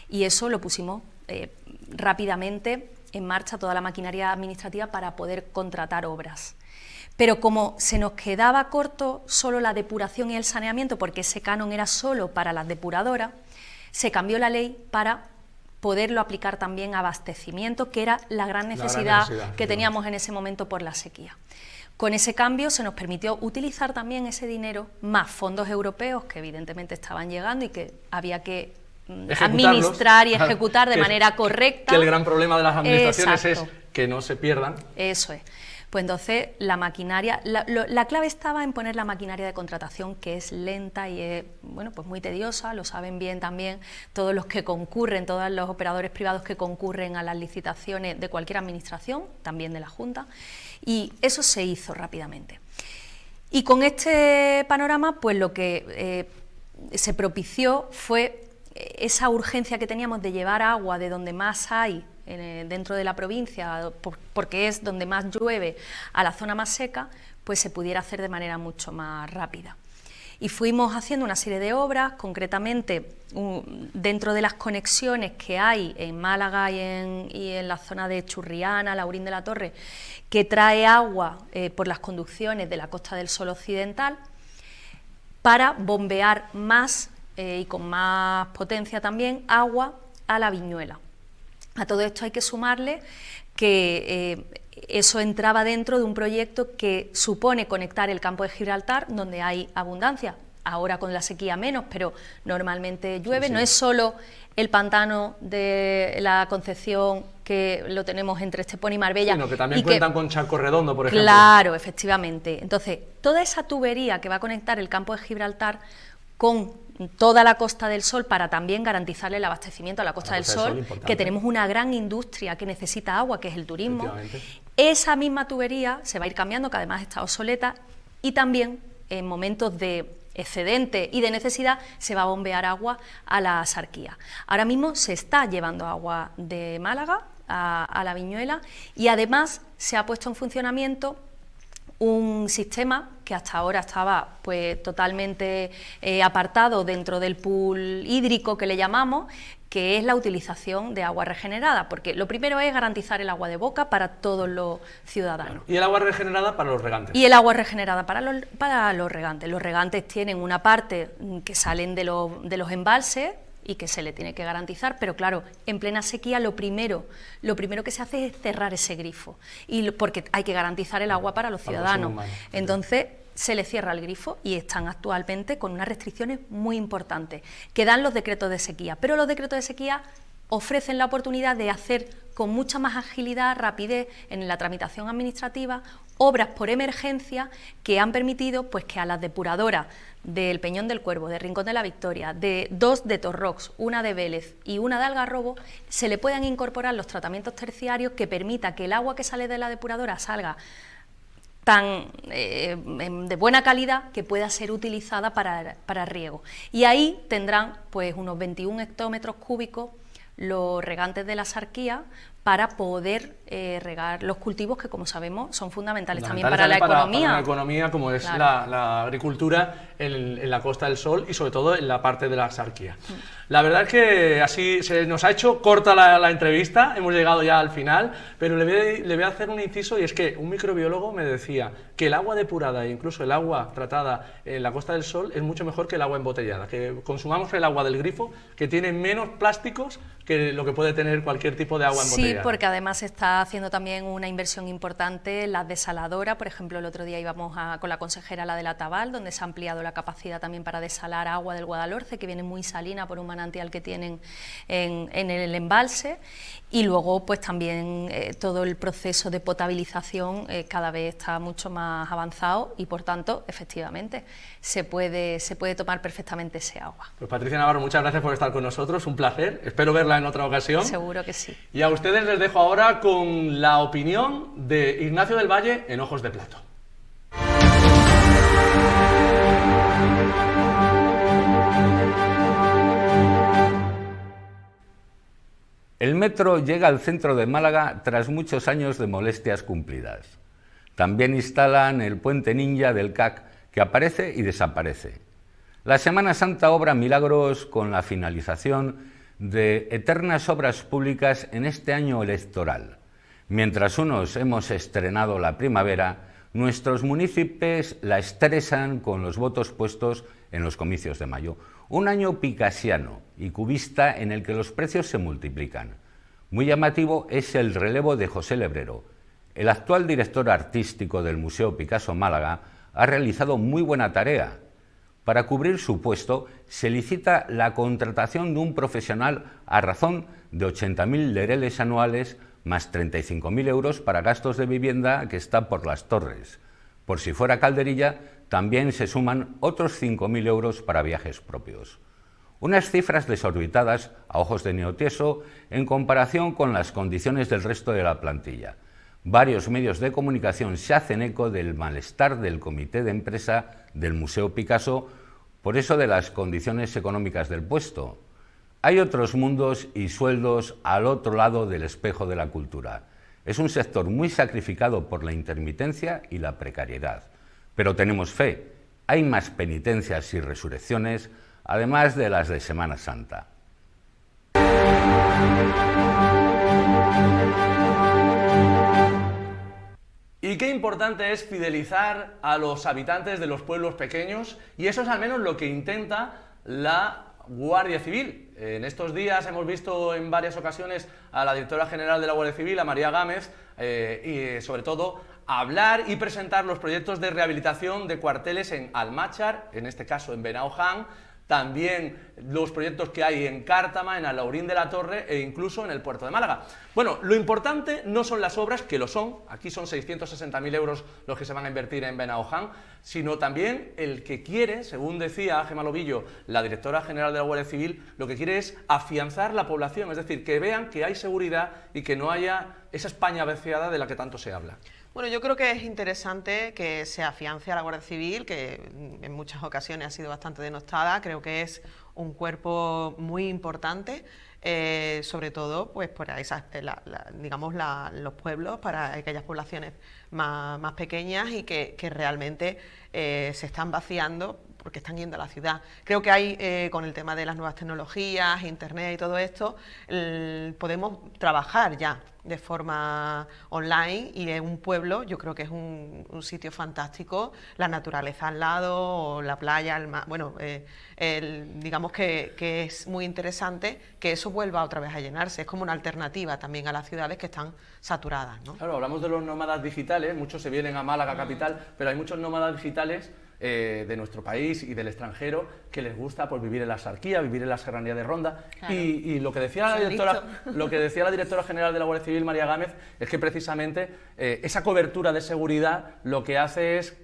y eso lo pusimos rápidamente en marcha, toda la maquinaria administrativa para poder contratar obras. Pero como se nos quedaba corto solo la depuración y el saneamiento, porque ese canon era solo para las depuradoras, se cambió la ley para poderlo aplicar también a abastecimiento, que era la gran necesidad que teníamos en ese momento por la sequía. Con ese cambio se nos permitió utilizar también ese dinero, más fondos europeos que evidentemente estaban llegando y que había que administrar y ejecutar de manera correcta. Que el gran problema de las administraciones es que no se pierdan. Eso es. Pues entonces la maquinaria, la clave estaba en poner la maquinaria de contratación, que es lenta y es, bueno, pues muy tediosa, lo saben bien también todos los que concurren, todos los operadores privados que concurren a las licitaciones de cualquier administración, también de la Junta, y eso se hizo rápidamente. Y con este panorama, pues lo que se propició fue esa urgencia que teníamos de llevar agua de donde más hay dentro de la provincia, porque es donde más llueve, a la zona más seca, pues se pudiera hacer de manera mucho más rápida. Y fuimos haciendo una serie de obras, concretamente dentro de las conexiones que hay en Málaga y en la zona de Churriana, Laurín de la Torre, que trae agua por las conducciones de la Costa del Sol occidental, para bombear más y con más potencia también agua a la Viñuela. A todo esto hay que sumarle que eso entraba dentro de un proyecto que supone conectar el campo de Gibraltar, donde hay abundancia, ahora con la sequía menos, pero normalmente llueve. Sí, sí. No es solo el pantano de la Concepción, que lo tenemos entre Estepona y Marbella. Sino que también cuentan con Charco Redondo, por ejemplo. Claro, efectivamente. Entonces, toda esa tubería que va a conectar el campo de Gibraltar con toda la Costa del Sol, para también garantizarle el abastecimiento a la Costa del Sol, que tenemos una gran industria que necesita agua, que es el turismo. Esa misma tubería se va a ir cambiando, que además está obsoleta, y también en momentos de excedente y de necesidad se va a bombear agua a la Axarquía. Ahora mismo se está llevando agua de Málaga a la Viñuela, y además se ha puesto en funcionamiento un sistema que hasta ahora estaba pues totalmente apartado dentro del pool hídrico que le llamamos, que es la utilización de agua regenerada, porque lo primero es garantizar el agua de boca para todos los ciudadanos. Y el agua regenerada para los regantes. Y el agua regenerada para los regantes. Los regantes tienen una parte que salen de los embalses y que se le tiene que garantizar, pero claro, en plena sequía lo primero que se hace es cerrar ese grifo, porque hay que garantizar el agua para los ciudadanos. Entonces se le cierra el grifo y están actualmente con unas restricciones muy importantes que dan los decretos de sequía, pero los decretos de sequía ofrecen la oportunidad de hacer con mucha más agilidad, rapidez en la tramitación administrativa, obras por emergencia que han permitido pues, que a las depuradoras del Peñón del Cuervo, de Rincón de la Victoria, de 2 de Torrox, una de Vélez y una de Algarrobo, se le puedan incorporar los tratamientos terciarios que permita que el agua que sale de la depuradora salga tan de buena calidad que pueda ser utilizada para riego. Y ahí tendrán pues, unos 21 hectómetros cúbicos los regantes de la Sarquía para poder regar los cultivos que, como sabemos, son fundamentales también para la economía. Para una economía como es claro. la agricultura en la Costa del Sol y sobre todo en la parte de la Sarquía. La verdad es que así se nos ha hecho corta la entrevista, hemos llegado ya al final, pero le voy a hacer un inciso, y es que un microbiólogo me decía que el agua depurada e incluso el agua tratada en la Costa del Sol es mucho mejor que el agua embotellada, que consumamos el agua del grifo, que tiene menos plásticos que lo que puede tener cualquier tipo de agua embotellada. Sí, porque además se está haciendo también una inversión importante en las desaladoras. Por ejemplo, el otro día íbamos con la consejera a la de la Tabal, donde se ha ampliado la capacidad también para desalar agua del Guadalhorce, que viene muy salina por un manantial que tienen en el embalse, y luego pues también todo el proceso de potabilización cada vez está mucho más avanzado y por tanto, efectivamente, se puede tomar perfectamente ese agua. Pues Patricia Navarro, muchas gracias por estar con nosotros, un placer, espero verla en otra ocasión. Seguro que sí. Y a ustedes les dejo ahora con la opinión de Ignacio del Valle en Ojos de Plato. El metro llega al centro de Málaga tras muchos años de molestias cumplidas. También instalan el puente ninja del CAC, que aparece y desaparece. La Semana Santa obra milagros con la finalización de eternas obras públicas en este año electoral. Mientras unos hemos estrenado la primavera, nuestros municipios la estresan con los votos puestos en los comicios de mayo. Un año picasiano y cubista en el que los precios se multiplican. Muy llamativo es el relevo de José Lebrero. El actual director artístico del Museo Picasso Málaga ha realizado muy buena tarea. Para cubrir su puesto se licita la contratación de un profesional a razón de 80.000 lereles anuales más 35.000 euros para gastos de vivienda que está por las torres. Por si fuera calderilla, también se suman otros 5.000 euros para viajes propios. Unas cifras desorbitadas a ojos de Neotieso en comparación con las condiciones del resto de la plantilla. Varios medios de comunicación se hacen eco del malestar del comité de empresa del Museo Picasso por eso de las condiciones económicas del puesto. Hay otros mundos y sueldos al otro lado del espejo de la cultura. Es un sector muy sacrificado por la intermitencia y la precariedad. Pero tenemos fe, hay más penitencias y resurrecciones, además de las de Semana Santa. Y qué importante es fidelizar a los habitantes de los pueblos pequeños, y eso es al menos lo que intenta la Guardia Civil. En estos días hemos visto en varias ocasiones a la directora general de la Guardia Civil, a María Gámez, y sobre todo hablar y presentar los proyectos de rehabilitación de cuarteles en Almáchar, en este caso en Benaoján, también los proyectos que hay en Cártama, en Alhaurín de la Torre e incluso en el puerto de Málaga. Bueno, lo importante no son las obras, que lo son, aquí son 660.000 euros los que se van a invertir en Benaoján, sino también el que quiere, según decía Gemma Lobillo, la directora general de la Guardia Civil, lo que quiere es afianzar la población, es decir, que vean que hay seguridad y que no haya esa España vaciada de la que tanto se habla. Bueno, yo creo que es interesante que se afiance a la Guardia Civil, que en muchas ocasiones ha sido bastante denostada. Creo que es un cuerpo muy importante, sobre todo pues para los pueblos, para aquellas poblaciones más pequeñas y que realmente se están vaciando porque están yendo a la ciudad. Creo que hay, con el tema de las nuevas tecnologías, internet y todo esto, podemos trabajar ya de forma online, y en un pueblo yo creo que es un sitio fantástico, la naturaleza al lado, o la playa, el mar, bueno, digamos que es muy interesante que eso vuelva otra vez a llenarse, es como una alternativa también a las ciudades que están saturadas, ¿no? Claro, hablamos de los nómadas digitales, muchos se vienen a Málaga capital, pero hay muchos nómadas digitales de nuestro país y del extranjero que les gusta pues, vivir en la Axarquía, vivir en la Serranía de Ronda. Claro. Y lo que decía la directora general de la Guardia Civil, María Gámez, es que precisamente esa cobertura de seguridad lo que hace es,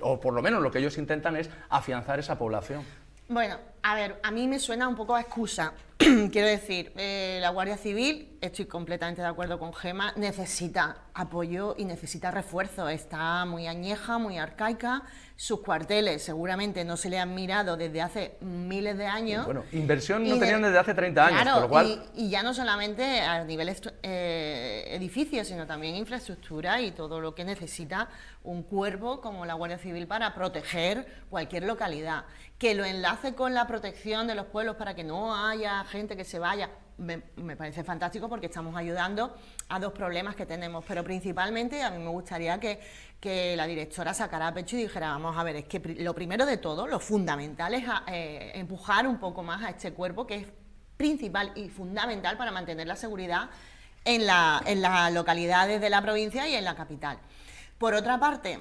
o por lo menos lo que ellos intentan es afianzar esa población. Bueno, a ver, a mí me suena un poco a excusa. Quiero decir, la Guardia Civil, estoy completamente de acuerdo con Gemma, necesita apoyo y necesita refuerzo. Está muy añeja, muy arcaica. Sus cuarteles seguramente no se le han mirado desde hace miles de años. Bueno, inversión no tenían desde hace 30 años, claro, con lo cual... y ya no solamente a nivel edificios, sino también infraestructura y todo lo que necesita un cuerpo como la Guardia Civil para proteger cualquier localidad. Que lo enlace con la protección de los pueblos para que no haya gente que se vaya, me parece fantástico porque estamos ayudando a dos problemas que tenemos, pero principalmente a mí me gustaría que la directora sacara a pecho y dijera, vamos a ver, es que lo primero de todo, lo fundamental es empujar un poco más a este cuerpo que es principal y fundamental para mantener la seguridad en las localidades de la provincia y en la capital. Por otra parte,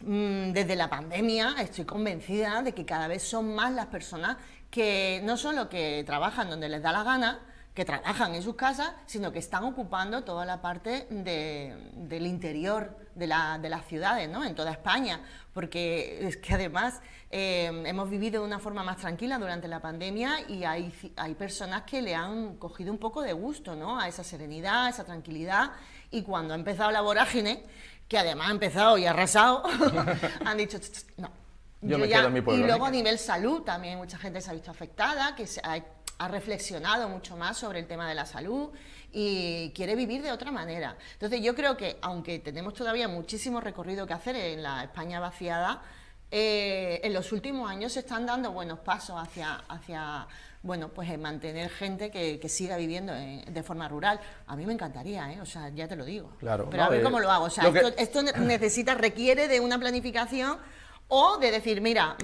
desde la pandemia estoy convencida de que cada vez son más las personas que no solo que trabajan donde les da la gana, que trabajan en sus casas, sino que están ocupando toda la parte del interior de las ciudades, ¿no? En toda España, porque es que además hemos vivido de una forma más tranquila durante la pandemia y hay personas que le han cogido un poco de gusto, ¿no? A esa serenidad, a esa tranquilidad, y cuando ha empezado la vorágine, que además ha empezado y ha arrasado, han dicho, no. Yo me quedo en mi pueblo. Y luego a nivel salud también mucha gente se ha visto afectada, que ha reflexionado mucho más sobre el tema de la salud y quiere vivir de otra manera. Entonces yo creo que, aunque tenemos todavía muchísimo recorrido que hacer en la España vaciada, en los últimos años se están dando buenos pasos hacia bueno, pues mantener gente que siga viviendo de forma rural. A mí me encantaría, o sea, ya te lo digo. Claro, pero a ver cómo lo hago. O sea, esto requiere de una planificación o de decir, mira,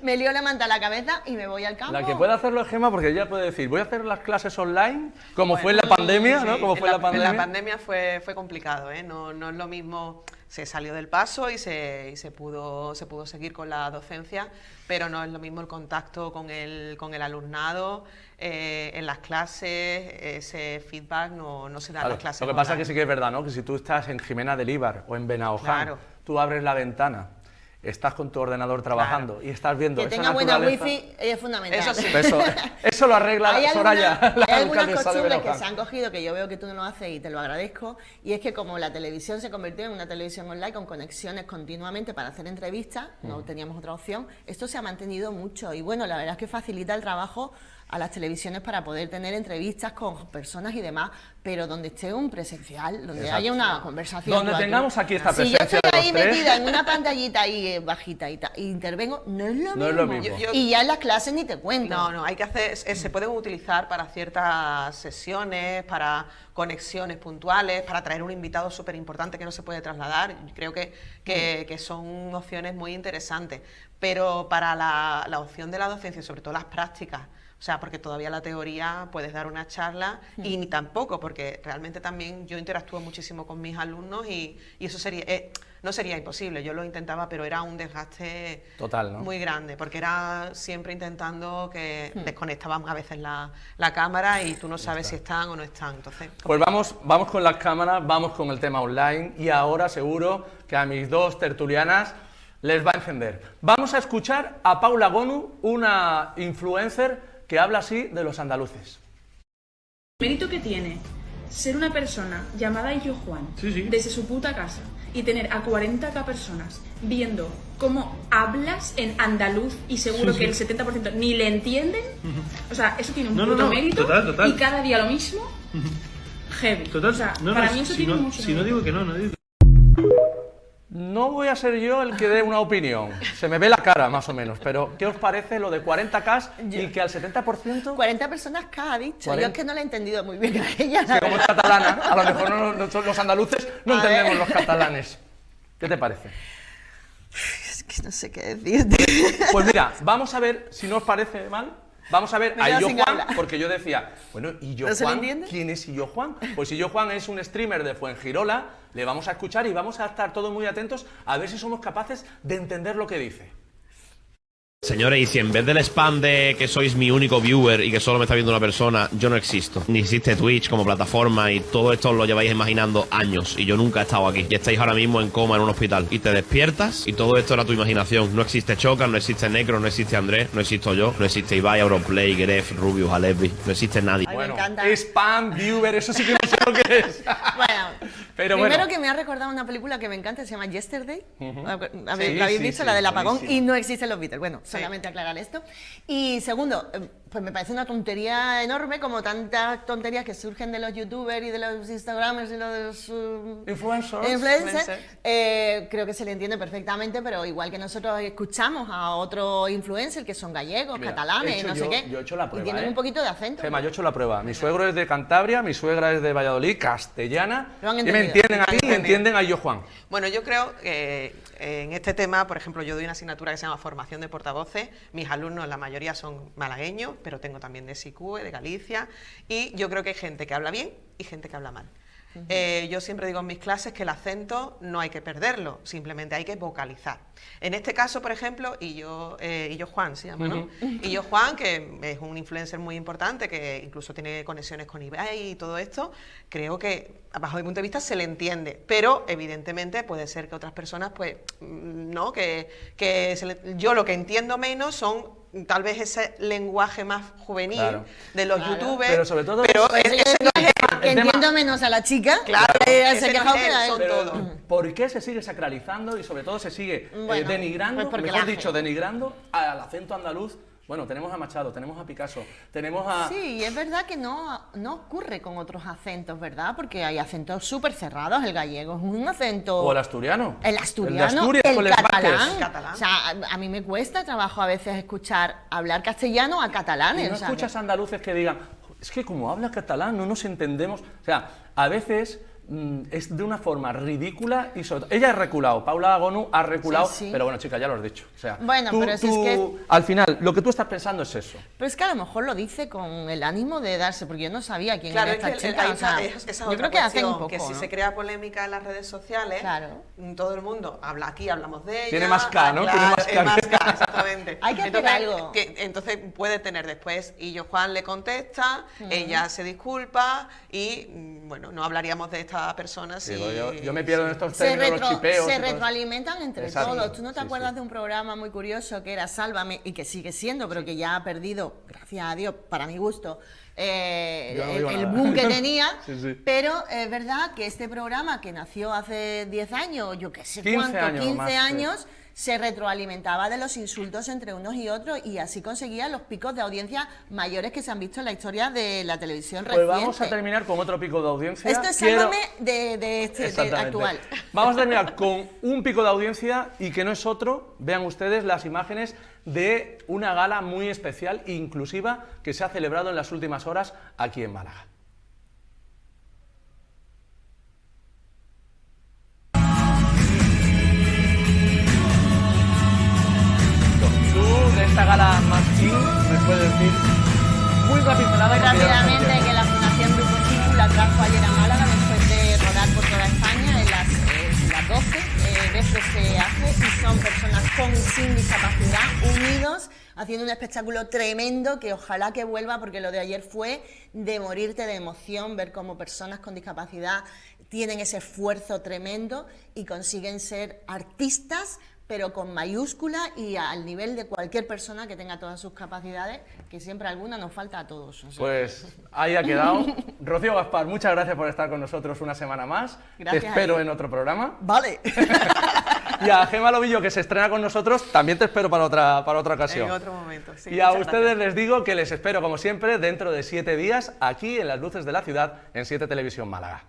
me lío la manta a la cabeza y me voy al campo. La que puede hacerlo es Gemma, porque ella puede decir, voy a hacer las clases online, como fue en la pandemia, sí, ¿no? Como fue en la pandemia. En la pandemia fue complicado, ¿eh? No es lo mismo, se salió del paso y se pudo seguir con la docencia, pero no es lo mismo el contacto con el alumnado, en las clases, ese feedback no se da en las clases. Lo que pasa es que sí que es verdad, ¿no? Que si tú estás en Jimena de Líbar o en Benaoján, claro, tú abres la ventana, estás con tu ordenador trabajando, claro, y estás viendo que esa tenga buena naturaleza. wifi es fundamental. Eso sí. Eso lo arregla Soraya, la hay algunas alcaldesa de costumbres que Benaoján. se han cogido, que yo veo que tú no lo haces y te lo agradezco, y es que como la televisión se convirtió en una televisión online con conexiones continuamente para hacer entrevistas, no teníamos otra opción, esto se ha mantenido mucho y bueno, la verdad es que facilita el trabajo a las televisiones para poder tener entrevistas con personas y demás, pero donde esté un presencial, donde haya una conversación. Donde tengamos aquí esta presencia. Si yo estoy ahí de los tres, metida en una pantallita ahí bajita y intervengo, no es lo mismo. No es lo mismo. Y ya en las clases ni te cuento. No, hay que hacer, se pueden utilizar para ciertas sesiones, para conexiones puntuales, para traer un invitado súper importante que no se puede trasladar. Creo que son opciones muy interesantes, pero para la opción de la docencia, sobre todo las prácticas, o sea, porque todavía la teoría puedes dar una charla y ni tampoco, porque realmente también yo interactúo muchísimo con mis alumnos y eso sería no sería imposible, yo lo intentaba, pero era un desgaste total, ¿no? Muy grande, porque era siempre intentando que desconectaban a veces la cámara y tú no sabes si están o no están. Entonces, pues vamos con las cámaras, vamos con el tema online y ahora seguro que a mis dos tertulianas les va a encender. Vamos a escuchar a Paula Gonu, una influencer que habla así de los andaluces. El mérito que tiene ser una persona llamada Illo Juan desde su puta casa y tener a 40.000 personas viendo cómo hablas en andaluz y seguro que el 70% ni le entienden, o sea, eso tiene un puto mérito, total. Y cada día lo mismo, heavy. Total. O sea, para mí eso tiene mucho mérito. No digo que no digo que... No voy a ser yo el que dé una opinión, se me ve la cara más o menos, pero ¿qué os parece lo de 40K y que al 70%? 40 personas K ha dicho, 40. Yo es que no la he entendido muy bien a ella. Es que como es catalana, a lo mejor los andaluces no entendemos los catalanes. ¿Qué te parece? Es que no sé qué decirte. Pues mira, vamos a ver si no os parece mal Vamos a ver Me a quedo Illo sin Juan, habla. porque yo decía, bueno, ¿Illo ¿No se le Juan? entiende? ¿Quién es Illo Juan? Pues Illo Juan es un streamer de Fuengirola, le vamos a escuchar y vamos a estar todos muy atentos a ver si somos capaces de entender lo que dice. Señores, y si en vez del spam de que sois mi único viewer y que solo me está viendo una persona, yo no existo. Ni existe Twitch como plataforma y todo esto os lo lleváis imaginando años y yo nunca he estado aquí. Y estáis ahora mismo en coma en un hospital. Y te despiertas y todo esto era tu imaginación. No existe Choca, no existe Necro, no existe Andrés, no existo yo, no existe Ibai, Auronplay, Gref, Rubius, Alevi, no existe nadie. Ay, Bueno, me encanta. spam, viewer, eso sí que no sé lo que es. Bueno, Pero primero bueno. que me ha recordado una película que me encanta, se llama Yesterday. Sí, ¿La habéis sí, visto? sí, La del apagón. buenísima. Y no existen los Beatles. Bueno, solamente aclarar esto. Y segundo, pues me parece una tontería enorme, como tantas tonterías que surgen de los youtubers y de los instagramers y de los influencers. Creo que se le entiende perfectamente, pero igual que nosotros escuchamos a otros influencers que son gallegos, Mira, catalanes, he hecho no sé qué, yo he hecho la y prueba, tienen un poquito de acento. Gema, yo he hecho la prueba. Mi suegro es de Cantabria, mi suegra es de Valladolid, castellana. Lo han Y me entendido. entienden a mí y entienden a Illo Juan. Bueno, yo creo que en este tema, por ejemplo, yo doy una asignatura que se llama Formación de Portavoces. Mis alumnos, la mayoría son malagueños, pero tengo también de SICUE, de Galicia, y yo creo que hay gente que habla bien y gente que habla mal. Yo siempre digo en mis clases que el acento no hay que perderlo, simplemente hay que vocalizar. En este caso, por ejemplo, Illo Juan se llama, ¿no? Illo Juan, que es un influencer muy importante, que incluso tiene conexiones con Ibai y todo esto, creo que, bajo mi punto de vista, se le entiende, pero evidentemente puede ser que otras personas, pues, no, yo lo que entiendo menos son tal vez ese lenguaje más juvenil de los youtubers, Pero sobre todo, Pues ese no es él. que entiendo menos a la chica. Claro, se ese no quejó es él, son todos. ¿por qué se sigue sacralizando y sobre todo se sigue Bueno, denigrando, pues porque mejor la dicho, denigrando al acento andaluz? Bueno, tenemos a Machado, tenemos a Picasso, tenemos a... Sí, y es verdad que no ocurre con otros acentos, ¿verdad? Porque hay acentos súper cerrados. El gallego es un acento... O el asturiano. El asturiano, de Asturias, el con Les catalán. Vázquez. O sea, a mí me cuesta trabajo a veces escuchar hablar castellano a catalanes. Y no o sea, escuchas andaluces que digan, es que como habla catalán no nos entendemos. O sea, a veces es de una forma ridícula y sobre todo... Ella ha reculado, Paula Agonu ha reculado, Sí, sí. pero bueno, chica, ya lo has dicho. O sea, Bueno, pero si es que- al final, lo que tú estás pensando es eso. Pero es que a lo mejor lo dice con el ánimo de darse, porque yo no sabía quién Claro, era es esta que chica. ahí o sea, esa es yo otra creo que hacen un cuestión, poco, que si ¿no? se crea polémica en las redes sociales, Claro. todo el mundo habla aquí, hablamos de ella. Tiene más K, ¿no? claro, Tiene más K. es más K, exactamente. Hay que hacer algo. Entonces puede tener después, Illo Juan le contesta, ella se disculpa y, bueno, no hablaríamos de esta persona si... Digo, yo me pierdo en estos Se, términos, los chipeos... y se todo eso. retroalimentan entre Exacto. todos. ¿Tú no te Sí, acuerdas sí. de un programa muy curioso que era Sálvame y que sigue siendo, pero que ya ha perdido, gracias a Dios, para mi gusto, Yo no digo el nada. boom que tenía? Sí, sí. Pero es verdad que este programa que nació hace 10 años, yo qué sé 15 cuánto, años 15 más, sí. años, se retroalimentaba de los insultos entre unos y otros y así conseguía los picos de audiencia mayores que se han visto en la historia de la televisión Pues reciente. vamos a terminar con otro pico de audiencia. Esto es Quiero- Sálvame de Exactamente. actual. Vamos a terminar con un pico de audiencia y que no es otro, vean ustedes las imágenes de una gala muy especial e inclusiva que se ha celebrado en las últimas horas aquí en Málaga. Tú de esta gala Martín me puedes decir muy pincelada Muy porque ya no rápidamente entiendo. que la Fundación Grupo Cicu la trajo ayer a Málaga después de rodar por toda España en las 12 veces se hace y son personas con y sin discapacidad unidos haciendo un espectáculo tremendo que ojalá que vuelva porque lo de ayer fue de morirte de emoción ver cómo personas con discapacidad tienen ese esfuerzo tremendo y consiguen ser artistas pero con mayúscula y al nivel de cualquier persona que tenga todas sus capacidades, que siempre alguna nos falta a todos. O sea. Pues ahí ha quedado. Rocío Gaspar, muchas gracias por estar con nosotros una semana más. Gracias te a espero ti. en otro programa. Vale. Y a Gema Lobillo, que se estrena con nosotros, también te espero para otra ocasión. En otro momento, sí. Y a muchas ustedes gracias. les digo que les espero, como siempre, dentro de 7 días, aquí en Las Luces de la Ciudad, en 7 Televisión Málaga.